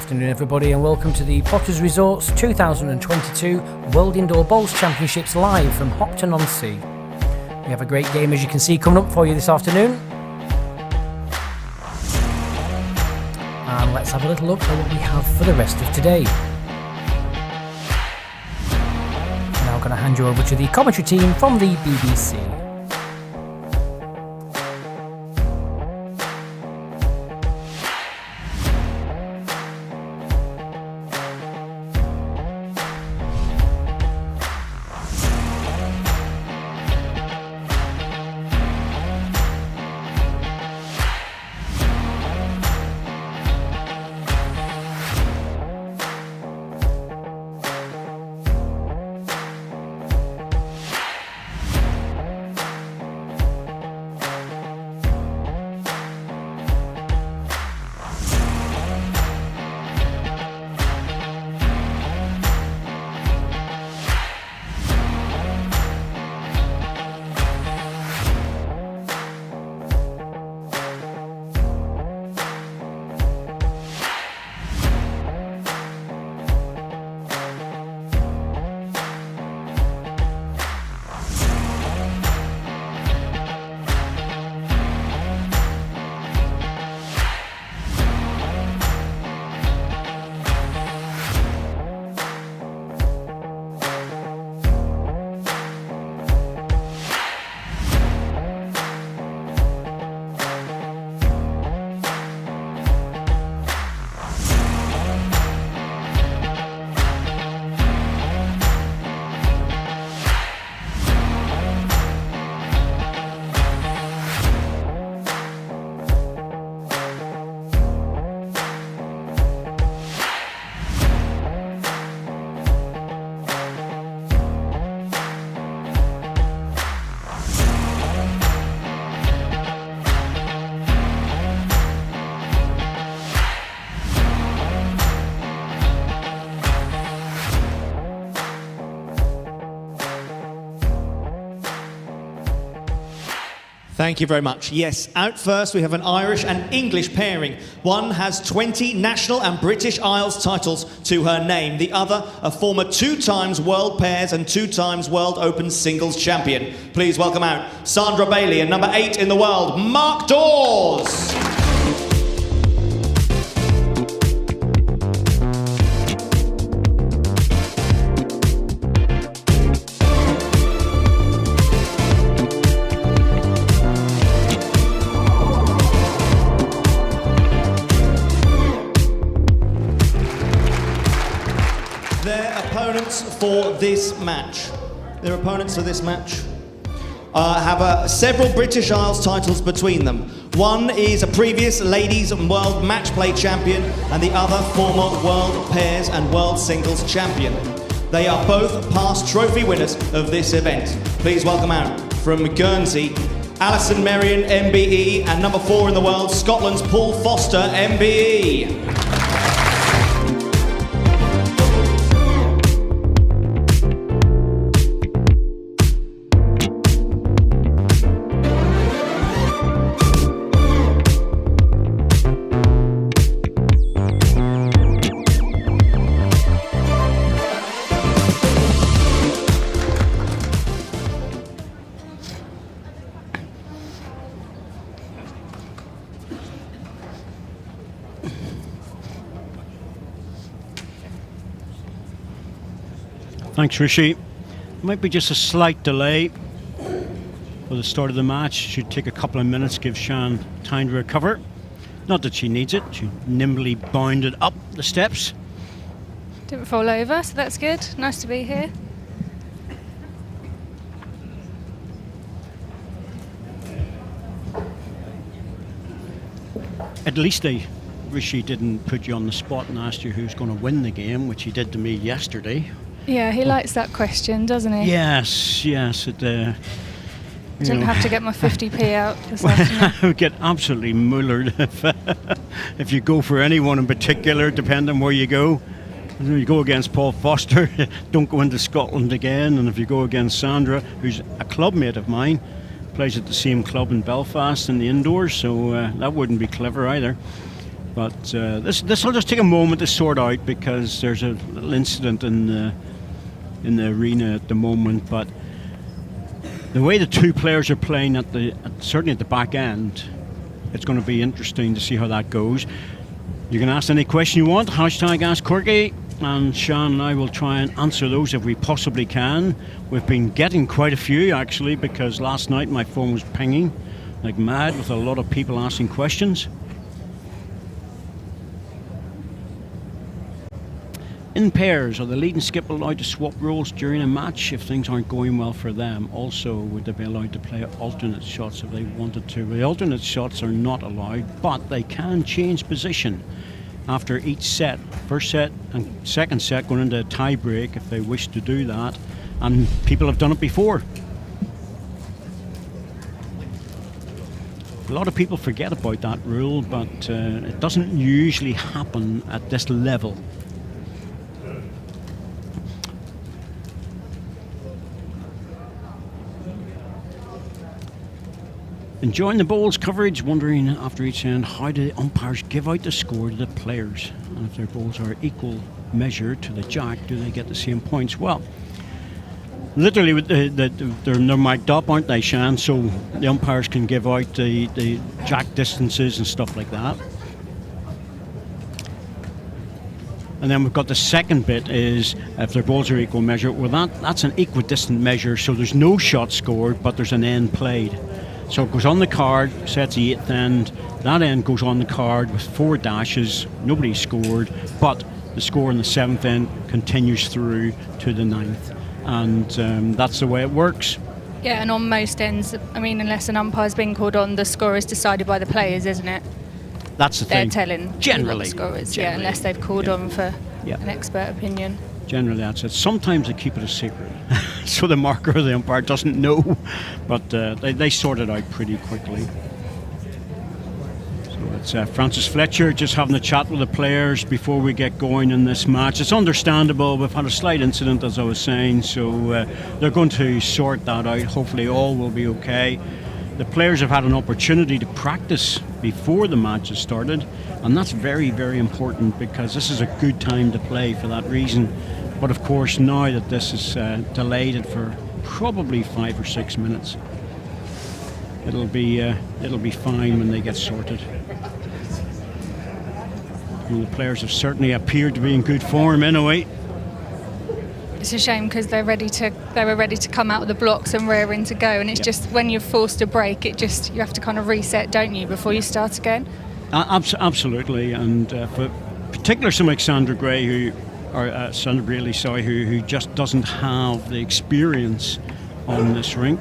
afternoon everybody and welcome to the Potters Resorts 2022 World Indoor Bowls Championships live from Hopton-on-Sea. We have a great game, as you can see, coming up for you this afternoon. And let's have a little look at what we have for the rest of today. Now I'm going to hand you over to the commentary team from the BBC. Thank you very much. Yes, out first we have an Irish and English pairing. One has 20 national and British Isles titles to her name. The other, a former 2-times World Pairs and 2-times World Open Singles champion. Please welcome out S.Bailie and number 8 in the world, M.Dawes. For this match. Their opponents for this match have several British Isles titles between them. One is a previous Ladies and World Match Play champion and the other former World Pairs and World Singles champion. They are both past trophy winners of this event. Please welcome out from Guernsey, A.Merrien, MBE, and number 4 in the world, Scotland's Paul Foster, MBE. Thanks, Rishi. Might be just a slight delay for the start of the match. Should take a couple of minutes, give Shan time to recover. Not that she needs it. She nimbly bounded up the steps. Didn't fall over, so that's good. Nice to be here. At least Rishi didn't put you on the spot and asked you who's going to win the game, which he did to me yesterday. Yeah, he likes that question, doesn't he? Yes. Didn't have to get my 50p out this afternoon. I would get absolutely mullered if you go for anyone in particular, depending on where you go. If you go against Paul Foster, don't go into Scotland again. And if you go against Sandra, who's a clubmate of mine, plays at the same club in Belfast in the indoors, so that wouldn't be clever either. But this will just take a moment to sort out, because there's a little incident in the arena at the moment. But the way the two players are playing certainly at the back end, it's going to be interesting to see how that goes. You can ask any question you want, #AskCorky, and Sean and I will try and answer those if we possibly can. We've been getting quite a few, actually, because last night my phone was pinging like mad with a lot of people asking questions. In pairs, are the lead and skip allowed to swap roles during a match if things aren't going well for them? Also, would they be allowed to play alternate shots if they wanted to? The alternate shots are not allowed, but they can change position after each set. First set and second set going into a tie break if they wish to do that, and people have done it before. A lot of people forget about that rule, but it doesn't usually happen at this level. Enjoying the bowls coverage, wondering after each end, how do the umpires give out the score to the players? And if their bowls are equal measure to the jack, do they get the same points? Well, literally, they're mic'd up, aren't they, Shan? So the umpires can give out the jack distances and stuff like that. And then we've got the second bit is if their balls are equal measure. Well, that's an equidistant measure, so there's no shot scored, but there's an end played. So it goes on the card, sets the 8th end. That end goes on the card with 4 dashes. Nobody scored, but the score in the 7th end continues through to the 9th. And that's the way it works. Yeah, and on most ends, I mean, unless an umpire's been called on, the score is decided by the players, isn't it? That's the thing. They're telling generally the score is, yeah, unless they've called on for an expert opinion. Generally, that's it. Sometimes they keep it a secret, so the marker or the umpire doesn't know, but they sort it out pretty quickly. So it's Francis Fletcher just having a chat with the players before we get going in this match. It's understandable. We've had a slight incident, as I was saying, so they're going to sort that out. Hopefully all will be okay. The players have had an opportunity to practice before the match has started, and that's very, very important, because this is a good time to play for that reason. But of course, now that this is delayed it for probably 5 or 6 minutes, it'll be fine when they get sorted. And the players have certainly appeared to be in good form anyway. It's a shame because they were ready to come out of the blocks and rearing to go, and it's just when you're forced to break, you have to kind of reset, don't you, before you start again? Absolutely, and for particularly someone like Sandra Bailie, who just doesn't have the experience on this rink.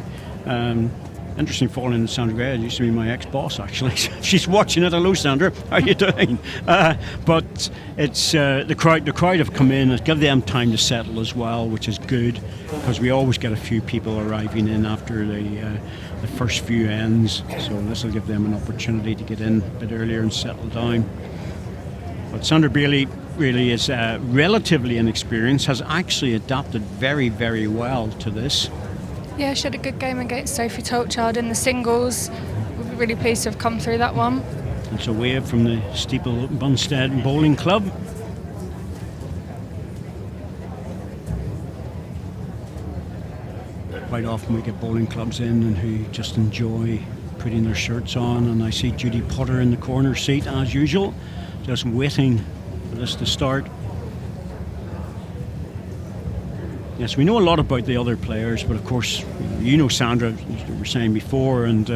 Interesting falling in Sandra Bailie. It used to be my ex-boss, actually. She's watching it. Hello, Sandra. How are you doing? But it's the crowd have come in. It's given them time to settle as well, which is good, because we always get a few people arriving in after the first few ends. So this will give them an opportunity to get in a bit earlier and settle down. But Sandra Bailie really is relatively inexperienced, has actually adapted very, very well to this. Yeah, she had a good game against Sophie Tolchard in the singles. We're really pleased to have come through that one. It's a wave from the Steeple Bunstead Bowling Club. Quite often we get bowling clubs in and who just enjoy putting their shirts on, and I see Judy Potter in the corner seat as usual, just waiting for this to start. Yes, we know a lot about the other players, but of course, you know Sandra, as we were saying before, and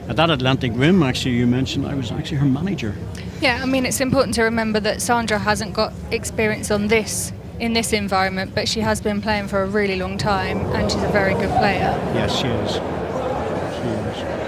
at that Atlantic Rim, actually, you mentioned, I was actually her manager. Yeah, I mean, it's important to remember that Sandra hasn't got experience in this environment, but she has been playing for a really long time, and she's a very good player. Yes, she is. She is.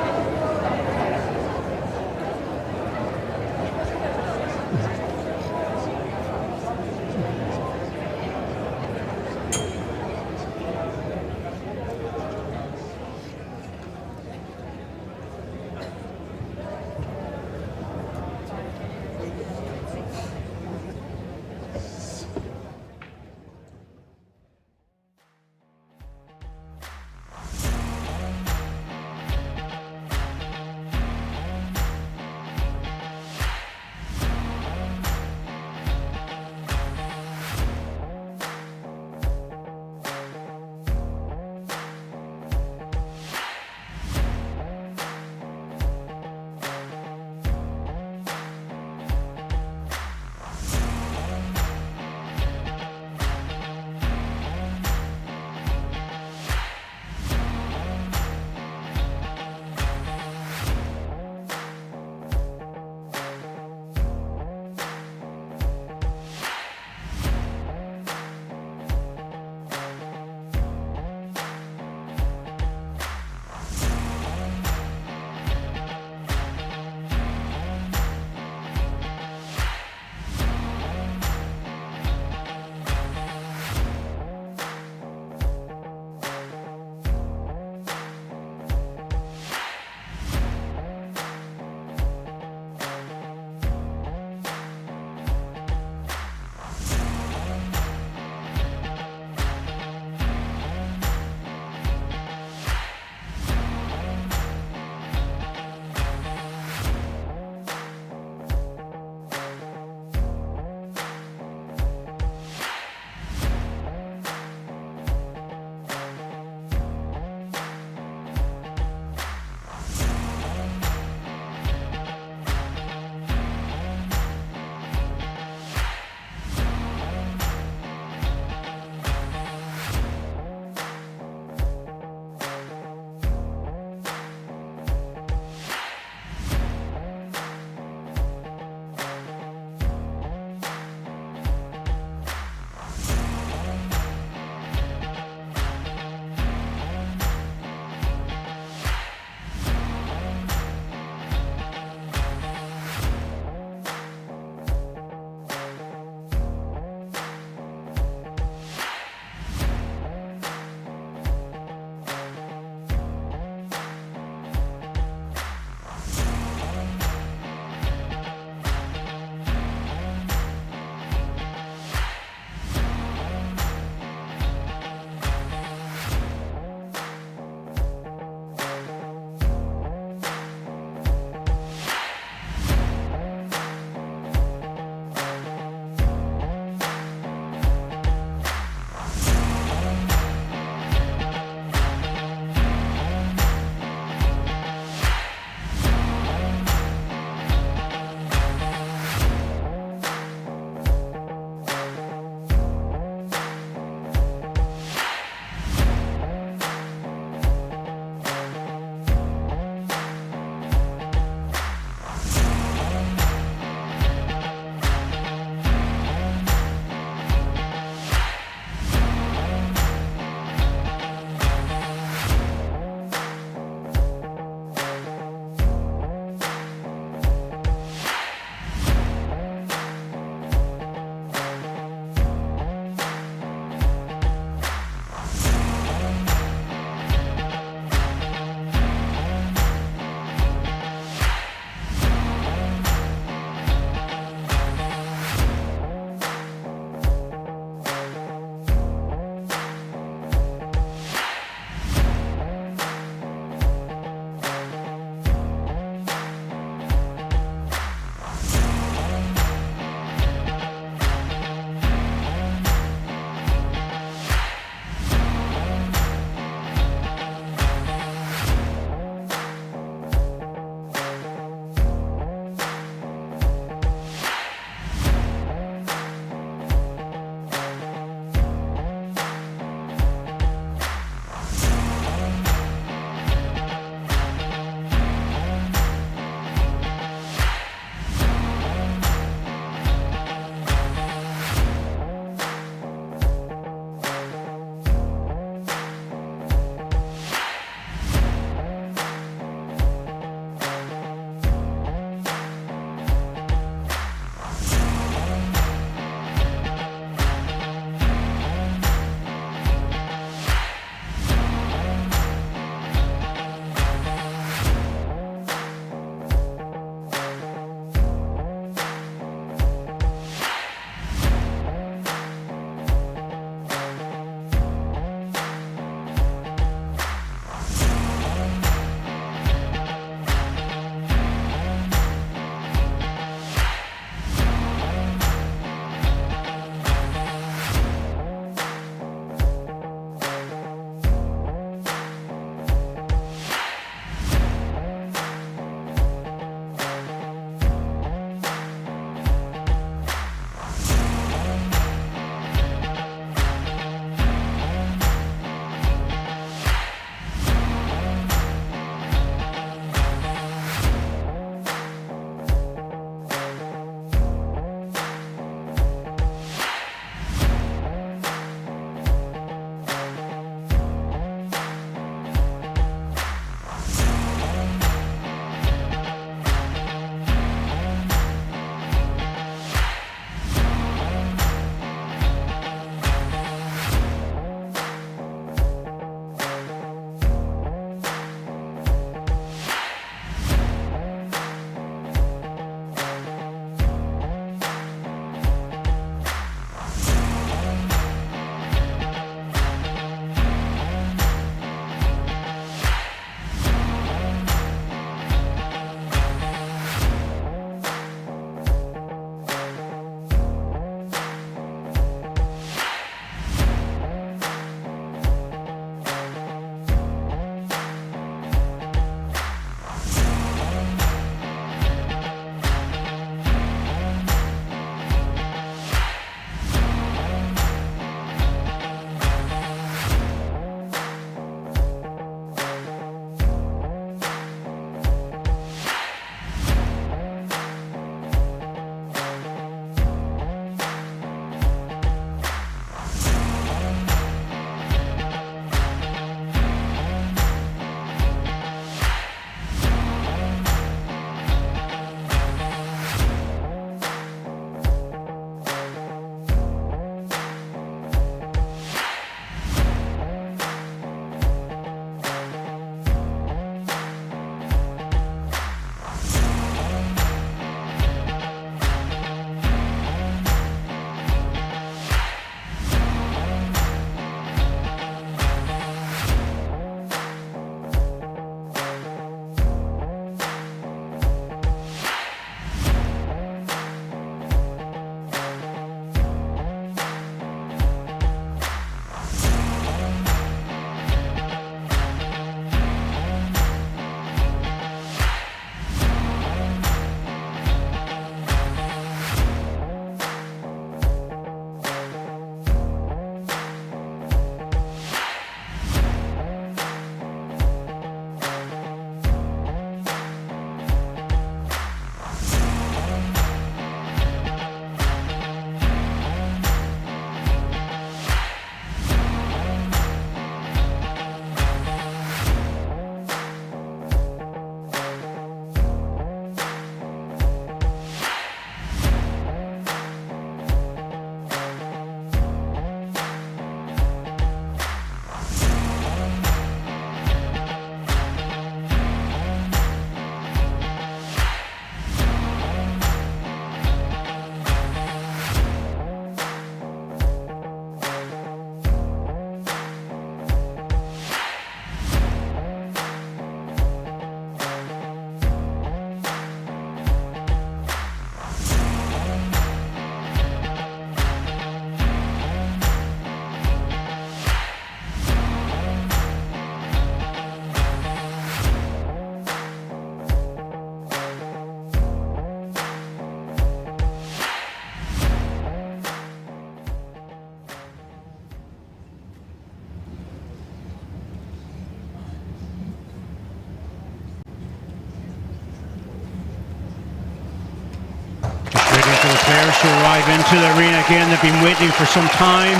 players to arrive into the arena again. They've been waiting for some time.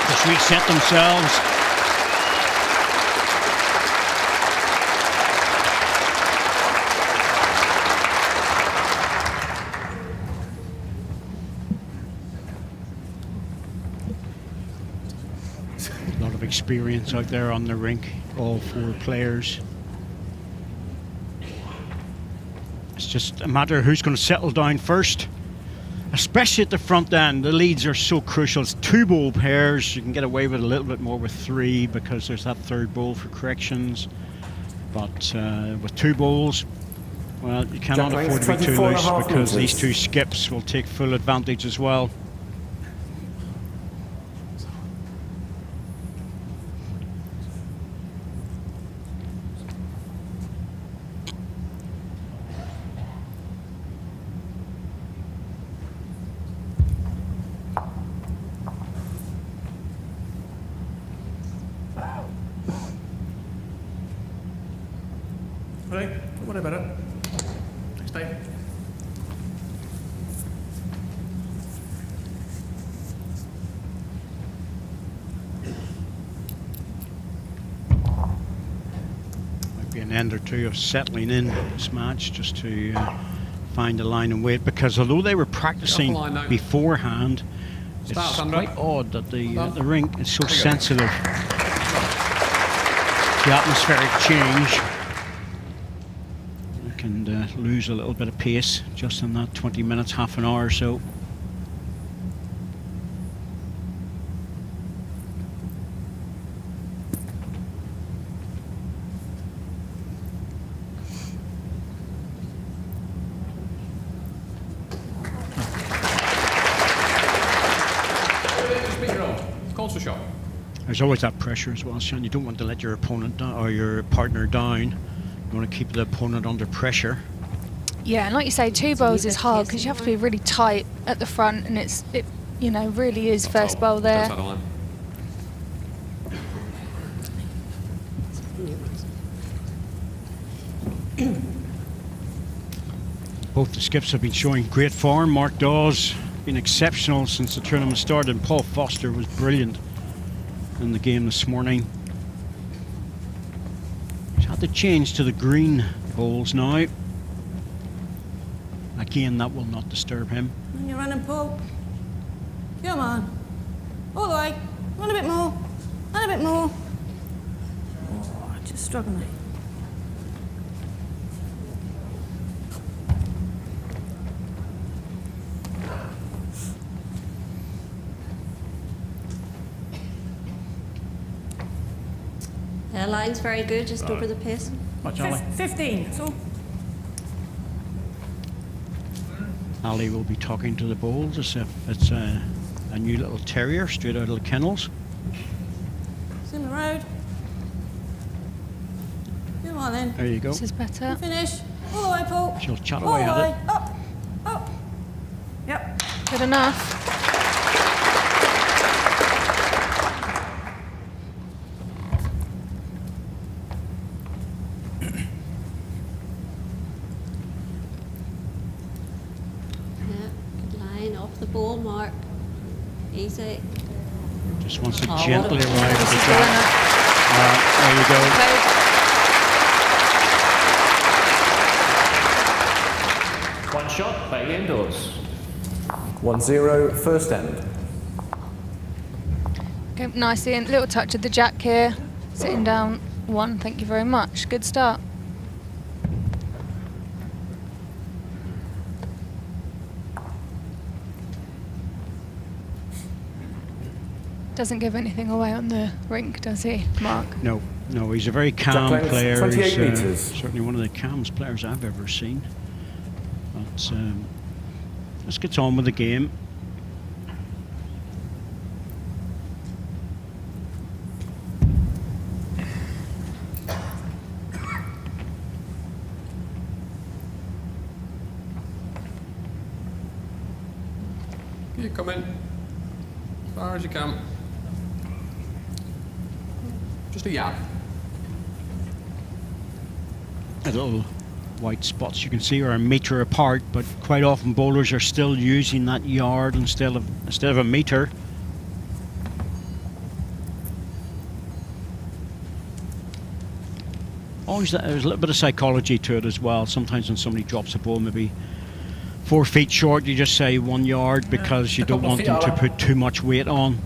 Just reset themselves. A lot of experience out there on the rink, all 4 players. It's just a matter of who's going to settle down first, especially at the front end. The leads are so crucial. It's 2 bowl pairs. You can get away with a little bit more with 3 because there's that 3rd bowl for corrections. But with 2 bowls, well, you cannot afford to be too loose because these 2 skips will take full advantage as well. Ready? Don't worry about it. Stay. Might be an end or 2 of settling in this match just to find a line and wait, because although they were practicing beforehand, it's quite odd that the rink is so sensitive to atmospheric change. And lose a little bit of pace just in that 20 minutes, half an hour or so. There's always that pressure as well, Sean. You don't want to let your opponent down or your partner down. You want to keep the opponent under pressure. Yeah, and like you say, 2 bowls is hard because you have to be really tight at the front, and it you know, really is first bowl there. Both the skips have been showing great form. M.Dawes been exceptional since the tournament started, and Paul Foster was brilliant in the game this morning. Had to change to the green bowls now. Again, that will not disturb him. When you're running, Paul. Come on. All the way. Run a bit more. Run a bit more. Oh, just struggling. Line's very good, just over the pace. 15, that's all. Ali will be talking to the bowls as if it's a new little terrier straight out of the kennels. It's in the road. Come on then. There you go. This is better. Finish. All the way, Paul. She'll chat All away the at way. it. Up. Up. Yep. Good enough. The ball, Mark. Easy. Just wants to gently arrive at the drop. There you go. One shot, Bailey indoors. 1-0, first end. Okay, nicely in. Little touch of the jack here. Sitting down 1, thank you very much. Good start. Doesn't give anything away on the rink, does he, Mark? No, he's a very calm player. 28 he's metres. Certainly one of the calmest players I've ever seen. But let's get on with the game. You come in as far as you can. Just a yard. A little white spots you can see are a metre apart, but quite often bowlers are still using that yard instead of a metre. Always there's a little bit of psychology to it as well. Sometimes when somebody drops a ball maybe 4 feet short, you just say 1 yard because you don't want them to put too much weight on.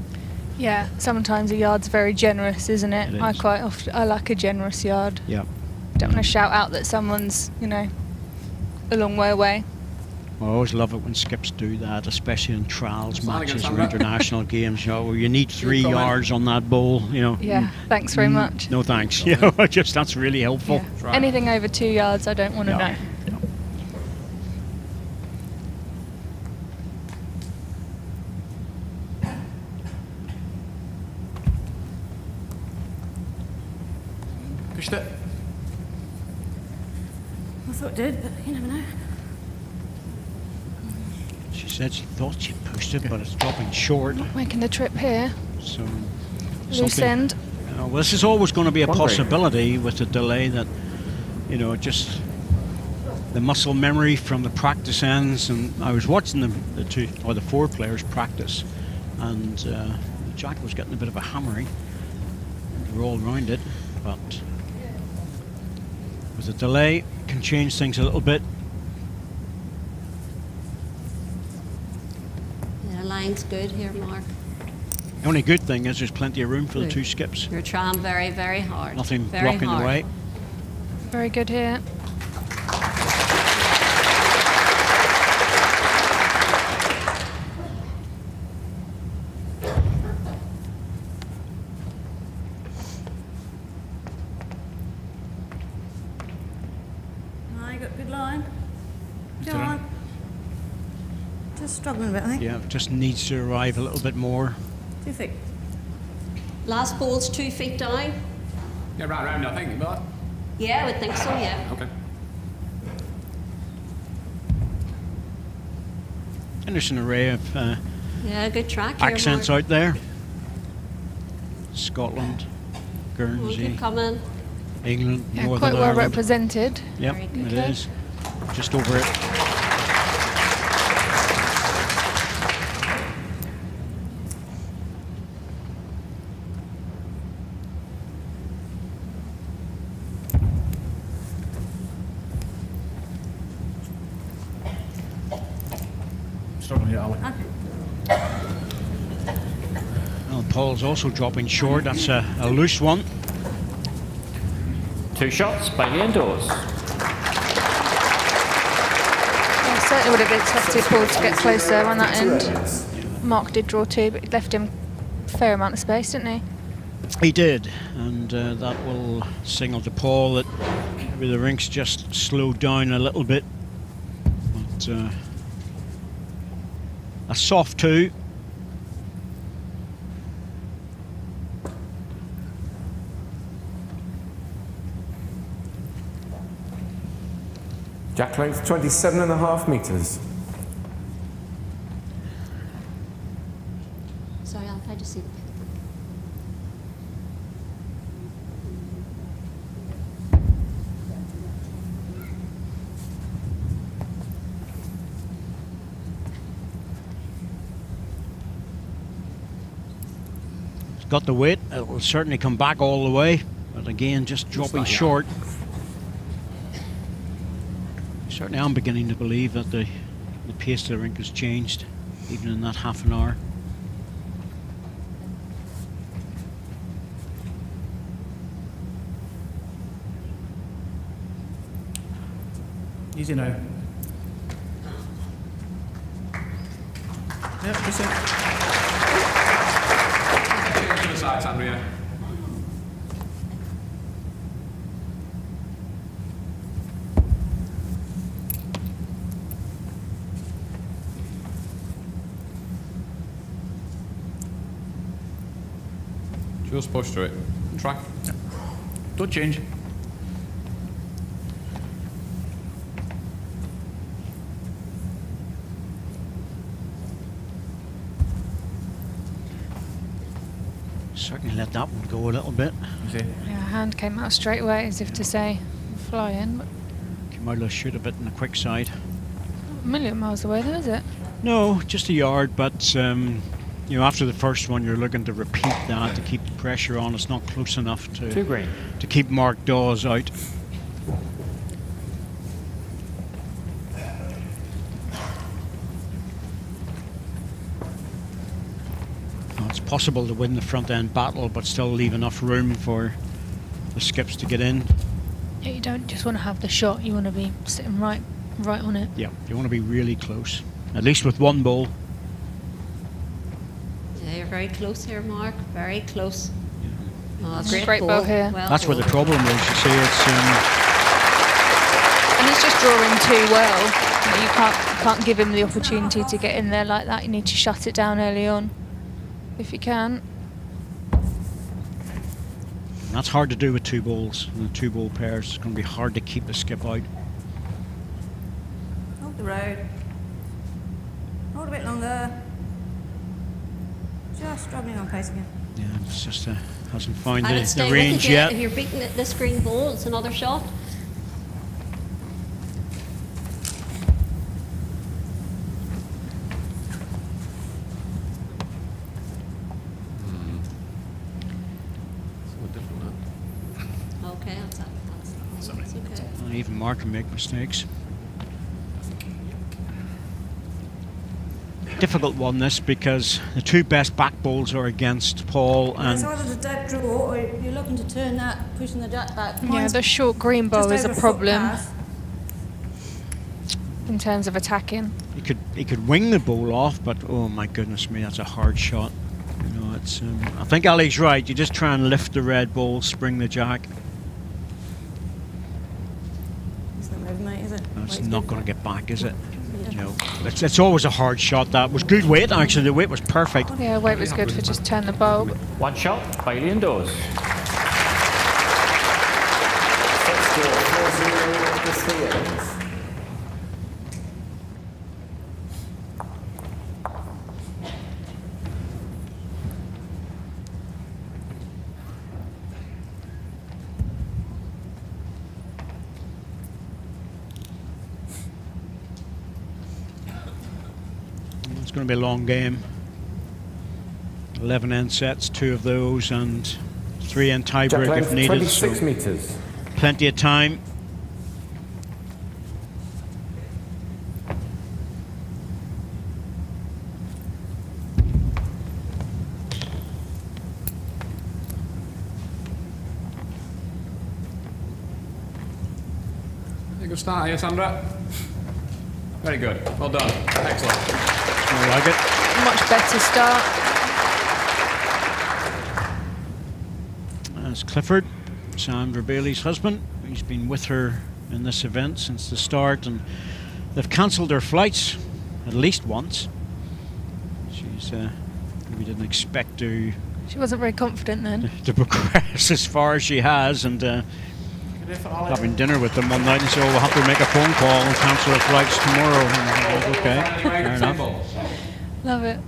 Yeah, sometimes a yard's very generous, isn't it? It is. I like a generous yard. Yeah. Don't want to shout out that someone's, a long way away. I always love it when skips do that, especially in trials matches or Sandra. international games. Where you need 3 yards on that ball. Yeah, thanks very much. No thanks. Just that's really helpful. Yeah. Anything over 2 yards, I don't want to know. Pushed it. I thought it did, but you never know. She said she thought she pushed it, but it's dropping short. Making the trip here. So Loose end. Well, this is always going to be a One break. possibility with the delay that, just the muscle memory from the practice ends. And I was watching the 2 or the 4 players practice, and Jack was getting a bit of a hammering. They were all round it, but with the delay, it can change things a little bit. Yeah, line's good here, Mark. The only good thing is there's plenty of room for the Good. 2 skips. You're trying very, very hard. Nothing very blocking hard. the way. Very good here. I got good line. Go on. Just struggling a bit, I think. Yeah, it just needs to arrive a little bit more. 2 feet. Last ball's 2 feet down. Yeah, right round, I think, but. Yeah, I would think so, yeah. Okay. And there's an array of Yeah, good track here, accents Mark. out there. Scotland, We'll Guernsey, keep coming. England, Yeah, Northern quite well Ireland. represented. Yep, Very it good. is. Just over it. Struggling here, Ali. Well, Paul's also dropping short. That's a loose one. 2 shots, Bailey and Dawes. I certainly would have expected Paul to get closer on that end. Mark did draw 2, but it left him a fair amount of space, didn't he? He did, and that will signal to Paul that maybe the rink's just slowed down a little bit. But a soft 2. Jack length 27.5 metres. Sorry, I'll try to see. It's got the weight. It will certainly come back all the way, but again, just dropping short. Certainly, I'm beginning to believe that the pace of the rink has changed, even in that half an hour. Easy now. Yep, just it. To the side, Sandra, yeah. Just push through it. Try. Don't change. Certainly let that one go a little bit. You see? Yeah, hand came out straight away as if to say, fly in. But might have shoot a bit in the quick side. A million miles away, though, is it? No, just a yard, but you know, after the first one, you're looking to repeat that to keep the pressure on. It's not close enough to keep M.Dawes out. It's possible to win the front end battle, but still leave enough room for the skips to get in. Yeah, you don't just want to have the shot. You want to be sitting right on it. Yeah, you want to be really close, at least with one ball. Yeah, you're very close here, Mark. Very close. Yeah. Oh, great ball here. Well That's where the problem is. You see, it's and he's just drawing too well. You can't give him the opportunity to get in there like that. You need to shut it down early on, if you can. That's hard to do with two balls and the two ball pairs. It's going to be hard to keep the skip out. Hold the road. Hold a bit longer. Just struggling on pace again. Yeah, it's just hasn't found And the range yet. If you're beating this green ball, it's another shot. Okay, that's okay. And even Mark can make mistakes. Difficult one, this, because the two best back balls are against Paul, It's and either the dead draw or you're looking to turn that, pushing the jack back. Yeah, Mine's the short green bow just is a over problem footpath. in terms of attacking. he could wing the ball off, but oh my goodness me, that's a hard shot. You know, it's. I think Ali's right. You just try and lift the red ball, spring the jack. It's not moving, mate, is it? It's not going to get back, is it? You know, it's always a hard shot. That was good weight, actually. The weight was perfect. Yeah, weight was good for just turn the bow. One shot, Bailey and Dawes. Set score 4-0 the Steers. It's going to be a long game. 11 end sets, 2 of those, and 3 end Jack tiebreak if length needed. 26 So metres. plenty of time. Good start here, Sandra. Very good. Well done. Excellent. I like it. Much better start. That's Clifford, S.Bailie's husband. He's been with her in this event since the start, and they've cancelled their flights at least once. She's we didn't expect to She wasn't very confident then. to progress as far as she has, and having dinner with them one night and said, oh, we'll have to make a phone call and cancel our flights tomorrow. And okay, fair enough. Love it.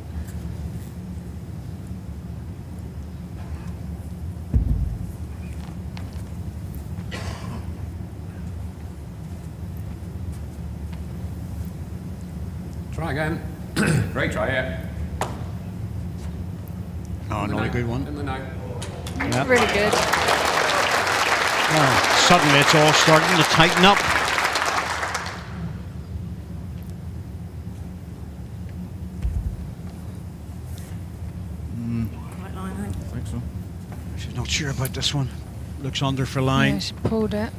Try again. Great try, yeah. Oh, another good one. In the night. Yeah. Really good. Well, suddenly it's all starting to tighten up. Right line, I think. So. She's not sure about this one. Looks under for line. Yeah, she pulled it.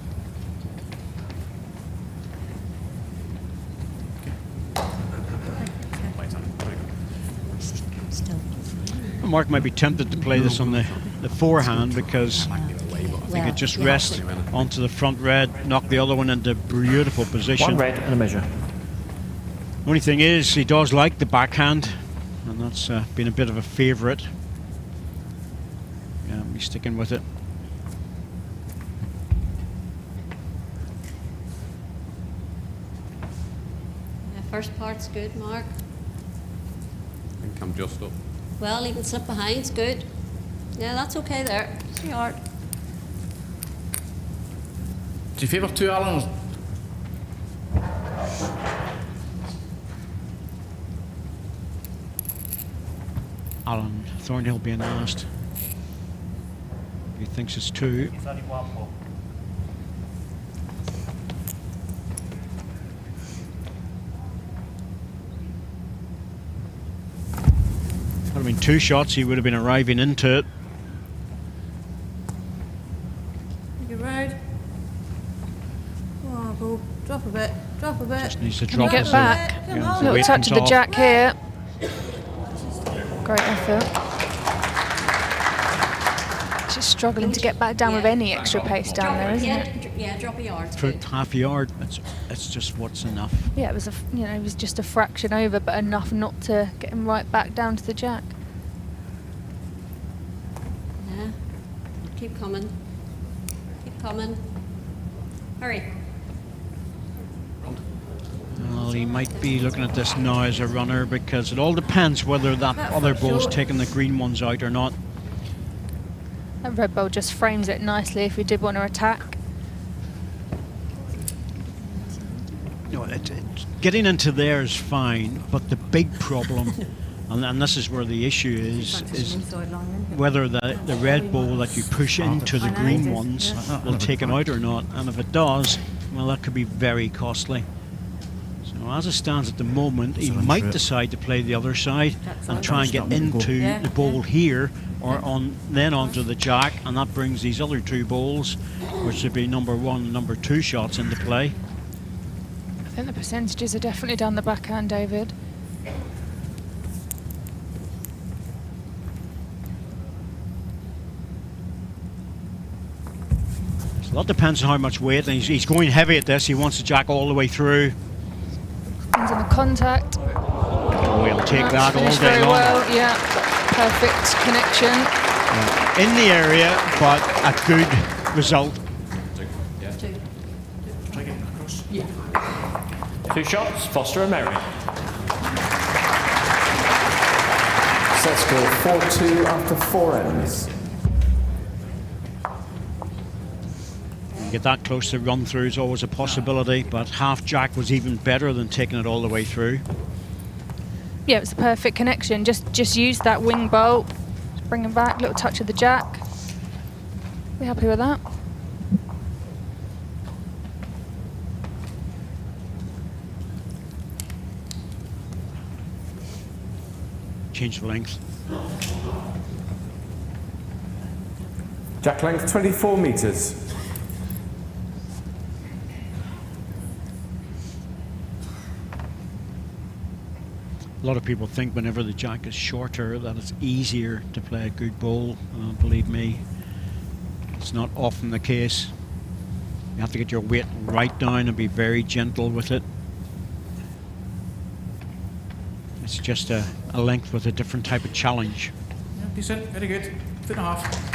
Mark might be tempted to play this on the forehand because he could just rest onto the front red, knock the other one into beautiful position. One red and a measure. Only thing is, he does like the backhand, and that's been a bit of a favourite. Yeah, he's sticking with it. Yeah, first part's good, Mark. I think I'm just up. Well, even slip behind's good. Yeah, that's okay there. Sweetheart. Do you favour 2 Allens? Alan Thornhill being asked. He thinks it's 2. Would have been 2 shots, he would have been arriving into it. Good road. Oh, ball. Drop a bit. Drop a bit. Just needs to Can drop you as get the- back? yeah, Come as on. the Little weight touch comes of the off. jack here. Great effort. Just struggling to get back down with any extra pace down there, isn't it? Yeah, drop a yard. Put half a yard. It's just what's enough. Yeah, it was it was just a fraction over, but enough not to get him right back down to the jack. Yeah. Keep coming. Keep coming. Hurry. Well, he might be looking at this now as a runner because it all depends whether that other ball's taking the green ones out or not. That red ball just frames it nicely if we did want to attack. No, getting into there is fine, but the big problem, and this is where the issue is whether the red ball that you push into the green ones will take it out or not. And if it does, well, that could be very costly. So as it stands at the moment, he might decide to play the other side and try and get into the ball here, or then onto the jack, and that brings these other 2 balls, which would be number 1 and number 2 shots, into play. I think the percentages are definitely down the backhand, David. So that depends on how much weight, and he's going heavy at this. He wants the jack all the way through. Depends on the contact. Oh, he'll take that all Finished day very long. well, yeah. Perfect connection. In the area, but a good result. 2 shots, Foster and Merrion. Set score 4-2 after 4 ends. Get that close to run through is always a possibility, but half jack was even better than taking it all the way through. Yeah, it's a perfect connection. Just use that wing bolt. Just bring him back, little touch of the jack. We happy with that? Change the length. Jack length 24 metres. A lot of people think whenever the jack is shorter that it's easier to play a good ball. Believe me, it's not often the case. You have to get your weight right down and be very gentle with it. It's just a length with a different type of challenge. Yeah, decent, very good. 2.5.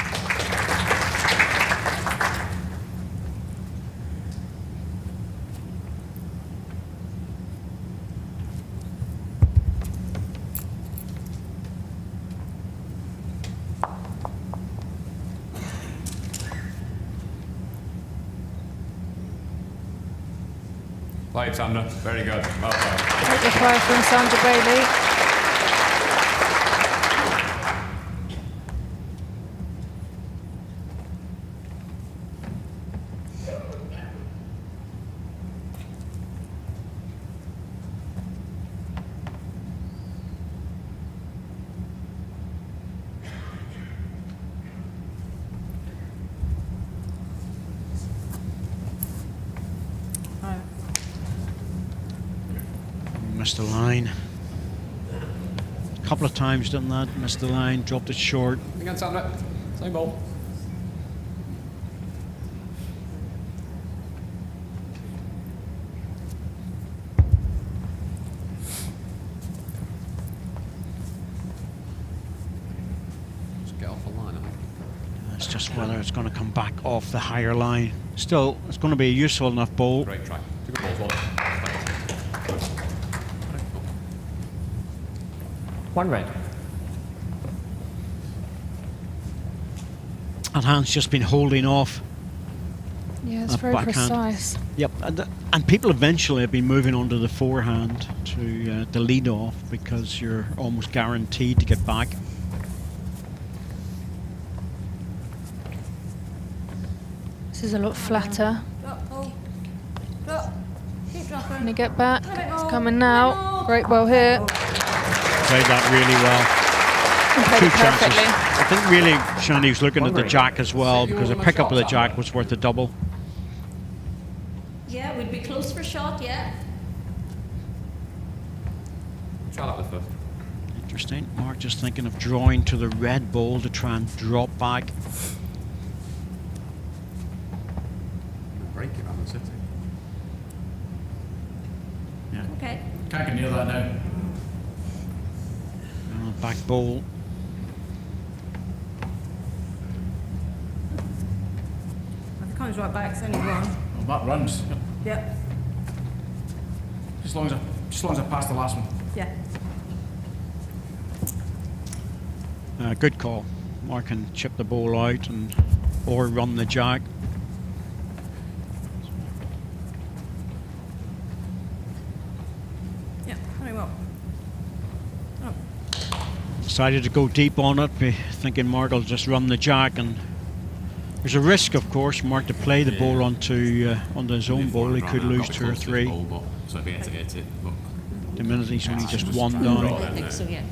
Played, Sandra. Very good. Well played. Great reply from S.Bailie. Missed the line. A couple of times done that, missed the line, dropped it short. Again, Sandra. Same ball. Just get off the line, I think. It's just whether it's going to come back off the higher line. Still, it's going to be a useful enough ball. Great try. Two good balls, well done. 1 red. And hand's just been holding off. Yeah, it's that very backhand. precise. Yep, and people eventually have been moving on to the forehand to lead off because you're almost guaranteed to get back. This is a lot flatter. Drop, pull. Drop. Keep dropping. Can you get back? A bit It's more. coming A bit now. more. Great ball here. Played that really well. And played Two it chances. perfectly. I think really Shandy was looking at the jack as well because a pick up of the jack was worth a double. Yeah, we'd be close for shot, yeah. Try that with first. Interesting. Mark just thinking of drawing to the red ball to try and drop back. Break it on the city. Yeah. Okay. Can't get near that now. Back ball. If it comes right back, it's only one. Well, that runs. Yep. Just as long as I pass the last one. Yeah. Good call. Mark can chip the ball out and or run the jack. Yeah, very well. Oh. Decided to go deep on it, thinking Mark will just run the jack, and there's a risk, of course, Mark to play the ball onto his own ball. He could lose 2 or 3. So if he hit it, but The minute he's only just one I down. think so, yeah.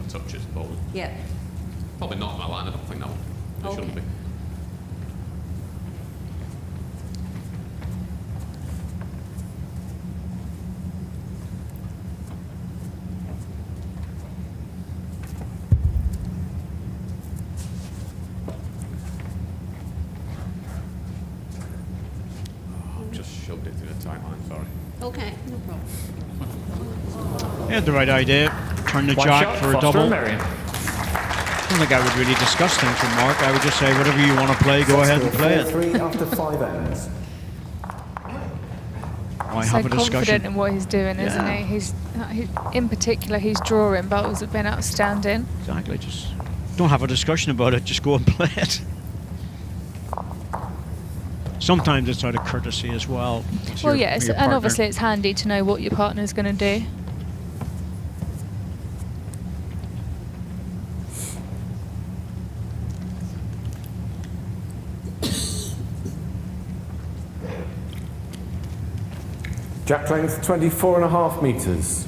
touches the ball. Yeah. Probably not on my line. I don't think that one. It shouldn't be. Just shoved it through the tight line, sorry. Okay, no problem. He had the right idea. Turn the One jack shot, for a Foster double. and Merriam. I don't think I would really discuss things with Mark. I would just say whatever you want to play, go ahead and play it. 3 after 5 ends. Why So have a confident discussion? in what he's doing, isn't Yeah. he? In particular, his drawing battles have been outstanding. Exactly. Just don't have a discussion about it. Just go and play it. Sometimes it's out of courtesy as well. with Well, your- yes, with your and partner. obviously it's handy to know what your partner's going to do. Jack length 24.5 metres.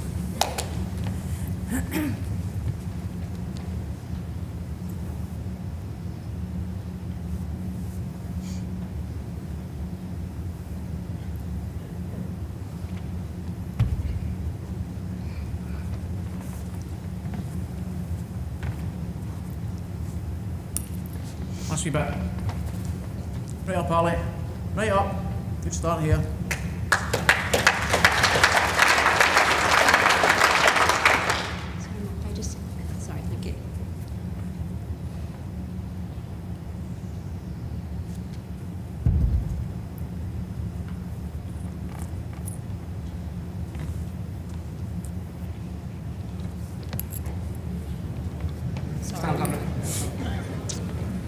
Must be back. Right up, Ali. Right up. Good start here. Sorry, Mark, I just... Sorry, thank you.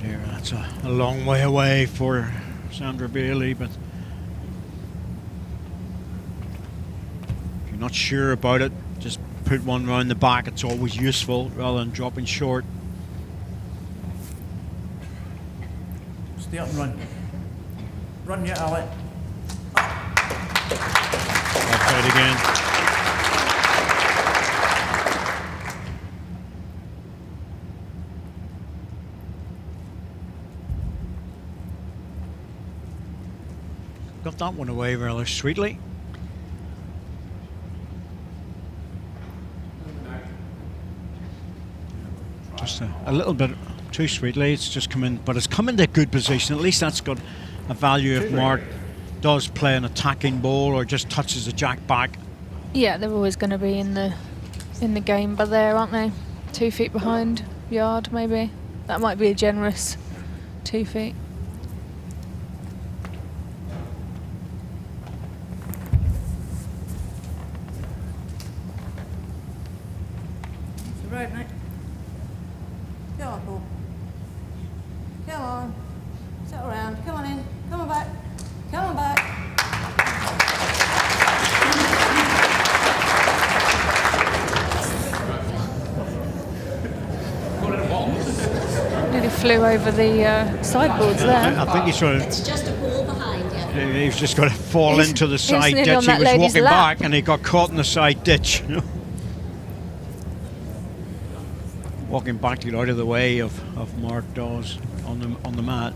Yeah, that's a long way away for S.Bailie, but if you're not sure about it, just put one round the back. It's always useful rather than dropping short. Stay up and run. Run yet, Ali. I'll try it again. Got that one away rather sweetly. Just a little bit too sweetly. It's just come in, but it's come into a good position. At least that's got a value if Mark does play an attacking ball or just touches the jack back. Yeah, they're always going to be in the game, but there, aren't they? 2 feet behind, yard maybe. That might be a generous 2 feet. It's the road, mate. Go on, Paul. Come on. Settle around. Come on in. Come on back. flew over the sideboards there. I think he's sort of. It's just a ball behind you. He was just going to fall into the side nearly ditch. on He that was lady's walking lap. back and he got caught in the side ditch. Walking back to get out of the way of M.Dawes on the mat.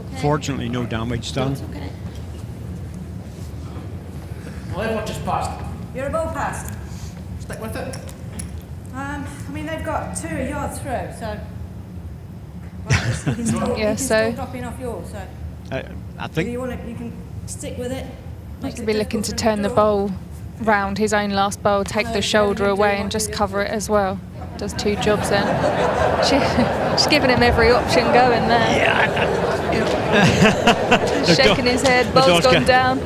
Okay. Fortunately, no damage done. That's okay. Well, everyone just passed. You're a ball past. Stick with it. I mean, they've got 2 yards through, so. Well, you can still, Yeah, so- drop in off yours, so. I Do think you want to, you can stick with it. He Makes could it be looking to difficult for turn the draw. bowl round, his own last bowl, take No, the shoulder no, you away do and just want to. cover it as well. Does 2 jobs then. She's giving him every option going there. Just shaking his head, bowl's gone down.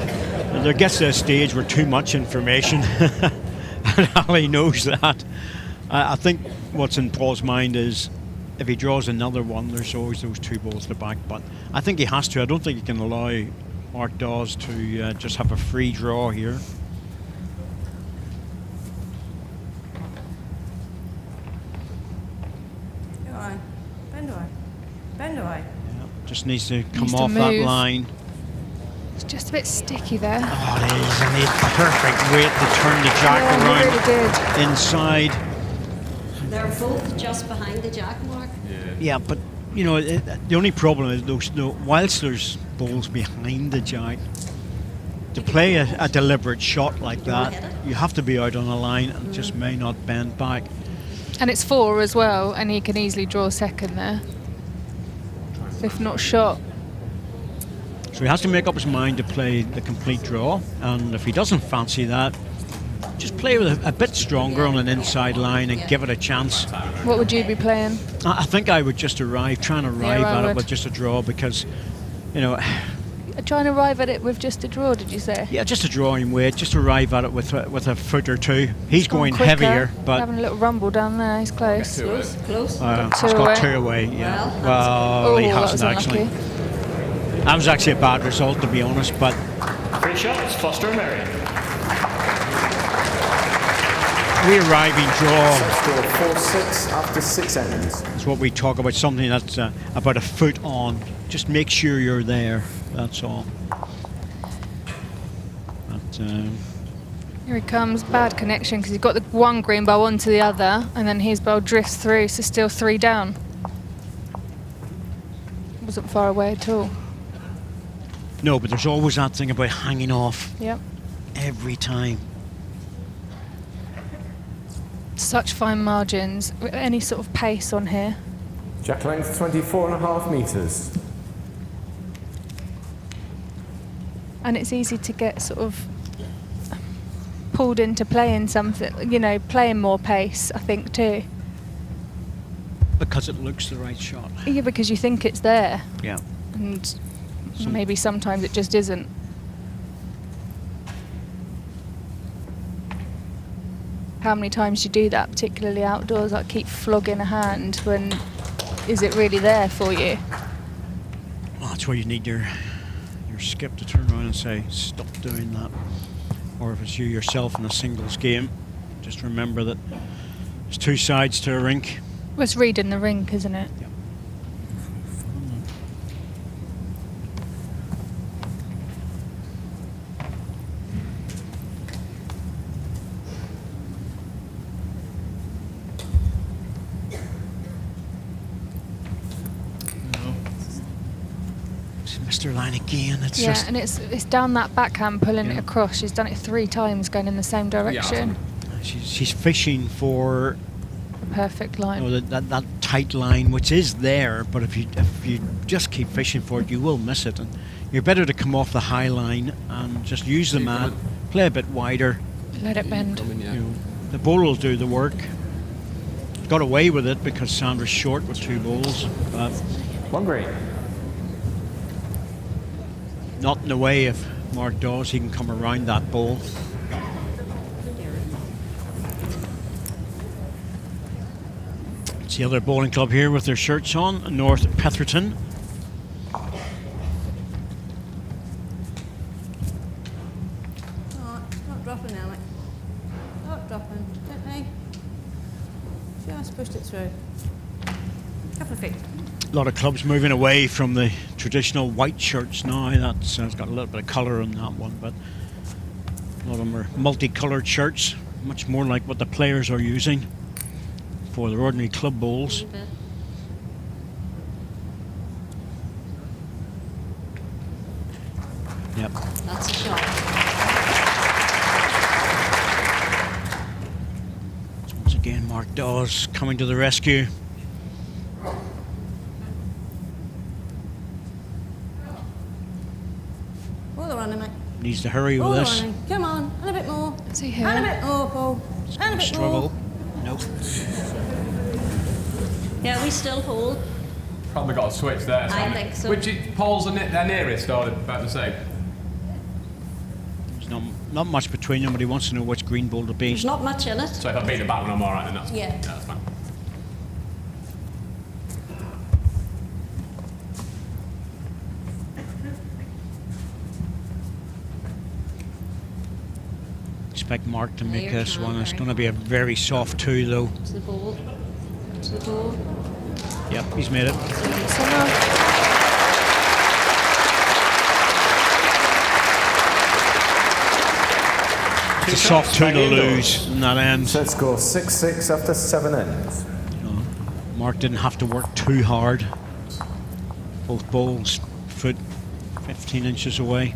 there gets to a stage where too much information, and Ali knows that. I think what's in Paul's mind is if he draws another one, there's always those 2 balls to back. But I think he has to. I don't think he can allow M.Dawes to just have a free draw here. Go on. Bend away. Bend away. Yeah, just needs to come Needs to off that move. line. It's just a bit sticky there. Oh, it is, and it's perfect weight to turn the jack Yeah, he around really did. inside. They're both just behind the jack mark. Yeah, but you know, the only problem is whilst there's balls behind the jack, to play a deliberate shot like that, you have to be out on a line and just may not bend back. And it's 4 as well, and he can easily draw second there. If not shot. So he has to make up his mind to play the complete draw, and if he doesn't fancy that, just play with a bit stronger on an inside line and give it a chance. What would you be playing? I think I would just try and arrive I at it would. with just a draw, because, you know, Try and arrive at it with just a draw, did you say? yeah, just a drawing weight, just arrive at it with a foot or 2. He's going quicker, heavier, but having a little rumble down there, he's close. Close. he's got 2 away. Yeah. Well, he Oh, that hasn't was actually. unlucky. That was actually a bad result, to be honest, but 3 shots, Foster and Merrion. we arriving draw Score 4-6 after 6 ends. is what we talk about, something that's about a foot on. Just make sure you're there, that's all. But, Here he comes, bad connection because he's got the one green bowl onto the other, and then his bowl drifts through, so still 3 down. Wasn't far away at all. no, but there's always that thing about hanging off Yep. every time. Such fine margins. Any sort of pace on here. Jack length 24.5 metres. And it's easy to get sort of pulled into playing something, you know, playing more pace, I think, too. Because it looks the right shot. Yeah, because you think it's there, Yeah. and maybe sometimes it just isn't. How many times do you do that, particularly outdoors, like keep flogging a hand when is it really there for you? Well, that's why you need your skip to turn around and say, stop doing that. Or if it's you yourself in a singles game, just remember that there's 2 sides to a rink. Well, it's reading the rink, isn't it? Yep. Mr. Line again. It's Yeah, just and it's down that backhand, pulling it across. She's done it 3 times, going in the same direction. she's fishing for The perfect line. that tight line, which is there. But if you just keep fishing for it, you will miss it. And you're better to come off the high line and just use the mat, play a bit wider. Let it bend. You know, the bowl will do the work. Got away with it because Sandra's short with 2 bowls, but 1 green. not in the way if M.Dawes, he can come around that bowl. It's the other bowling club here with their shirts on, North Petherton. Not dropping now, mate. Not dropping. Gently. That's pushed it through. Couple of feet. A lot of clubs moving away from the traditional white shirts now. That's it's got a little bit of colour on that one, but a lot of them are multicoloured shirts, much more like what the players are using for their ordinary club bowls. Yep. That's a shot. Once again, M.Dawes coming to the rescue. All the running, mate. Needs to hurry All with the this. running. Come on, and a bit more. Is he here? And a bit more, Paul. It's And a gonna bit struggle. more. Nope. Yeah, we still hold. Probably got a switch there. I think so. Which Paul's their nearest, or about the same? There's not much between them, but he wants to know which green bowl to be. There's not much in it. So if I beat the back one, I'm alright then. Yeah. That's fine. Expect Mark to Yeah, make you're this trying, one. It's Harry. going to be a very soft 2 though. To the bowl. To the bowl. Yep, he's made it. It's a soft 2 to lose in that end. Set score 6-6 after 7 ends. Mark didn't have to work too hard. Both bowls, foot 15 inches away.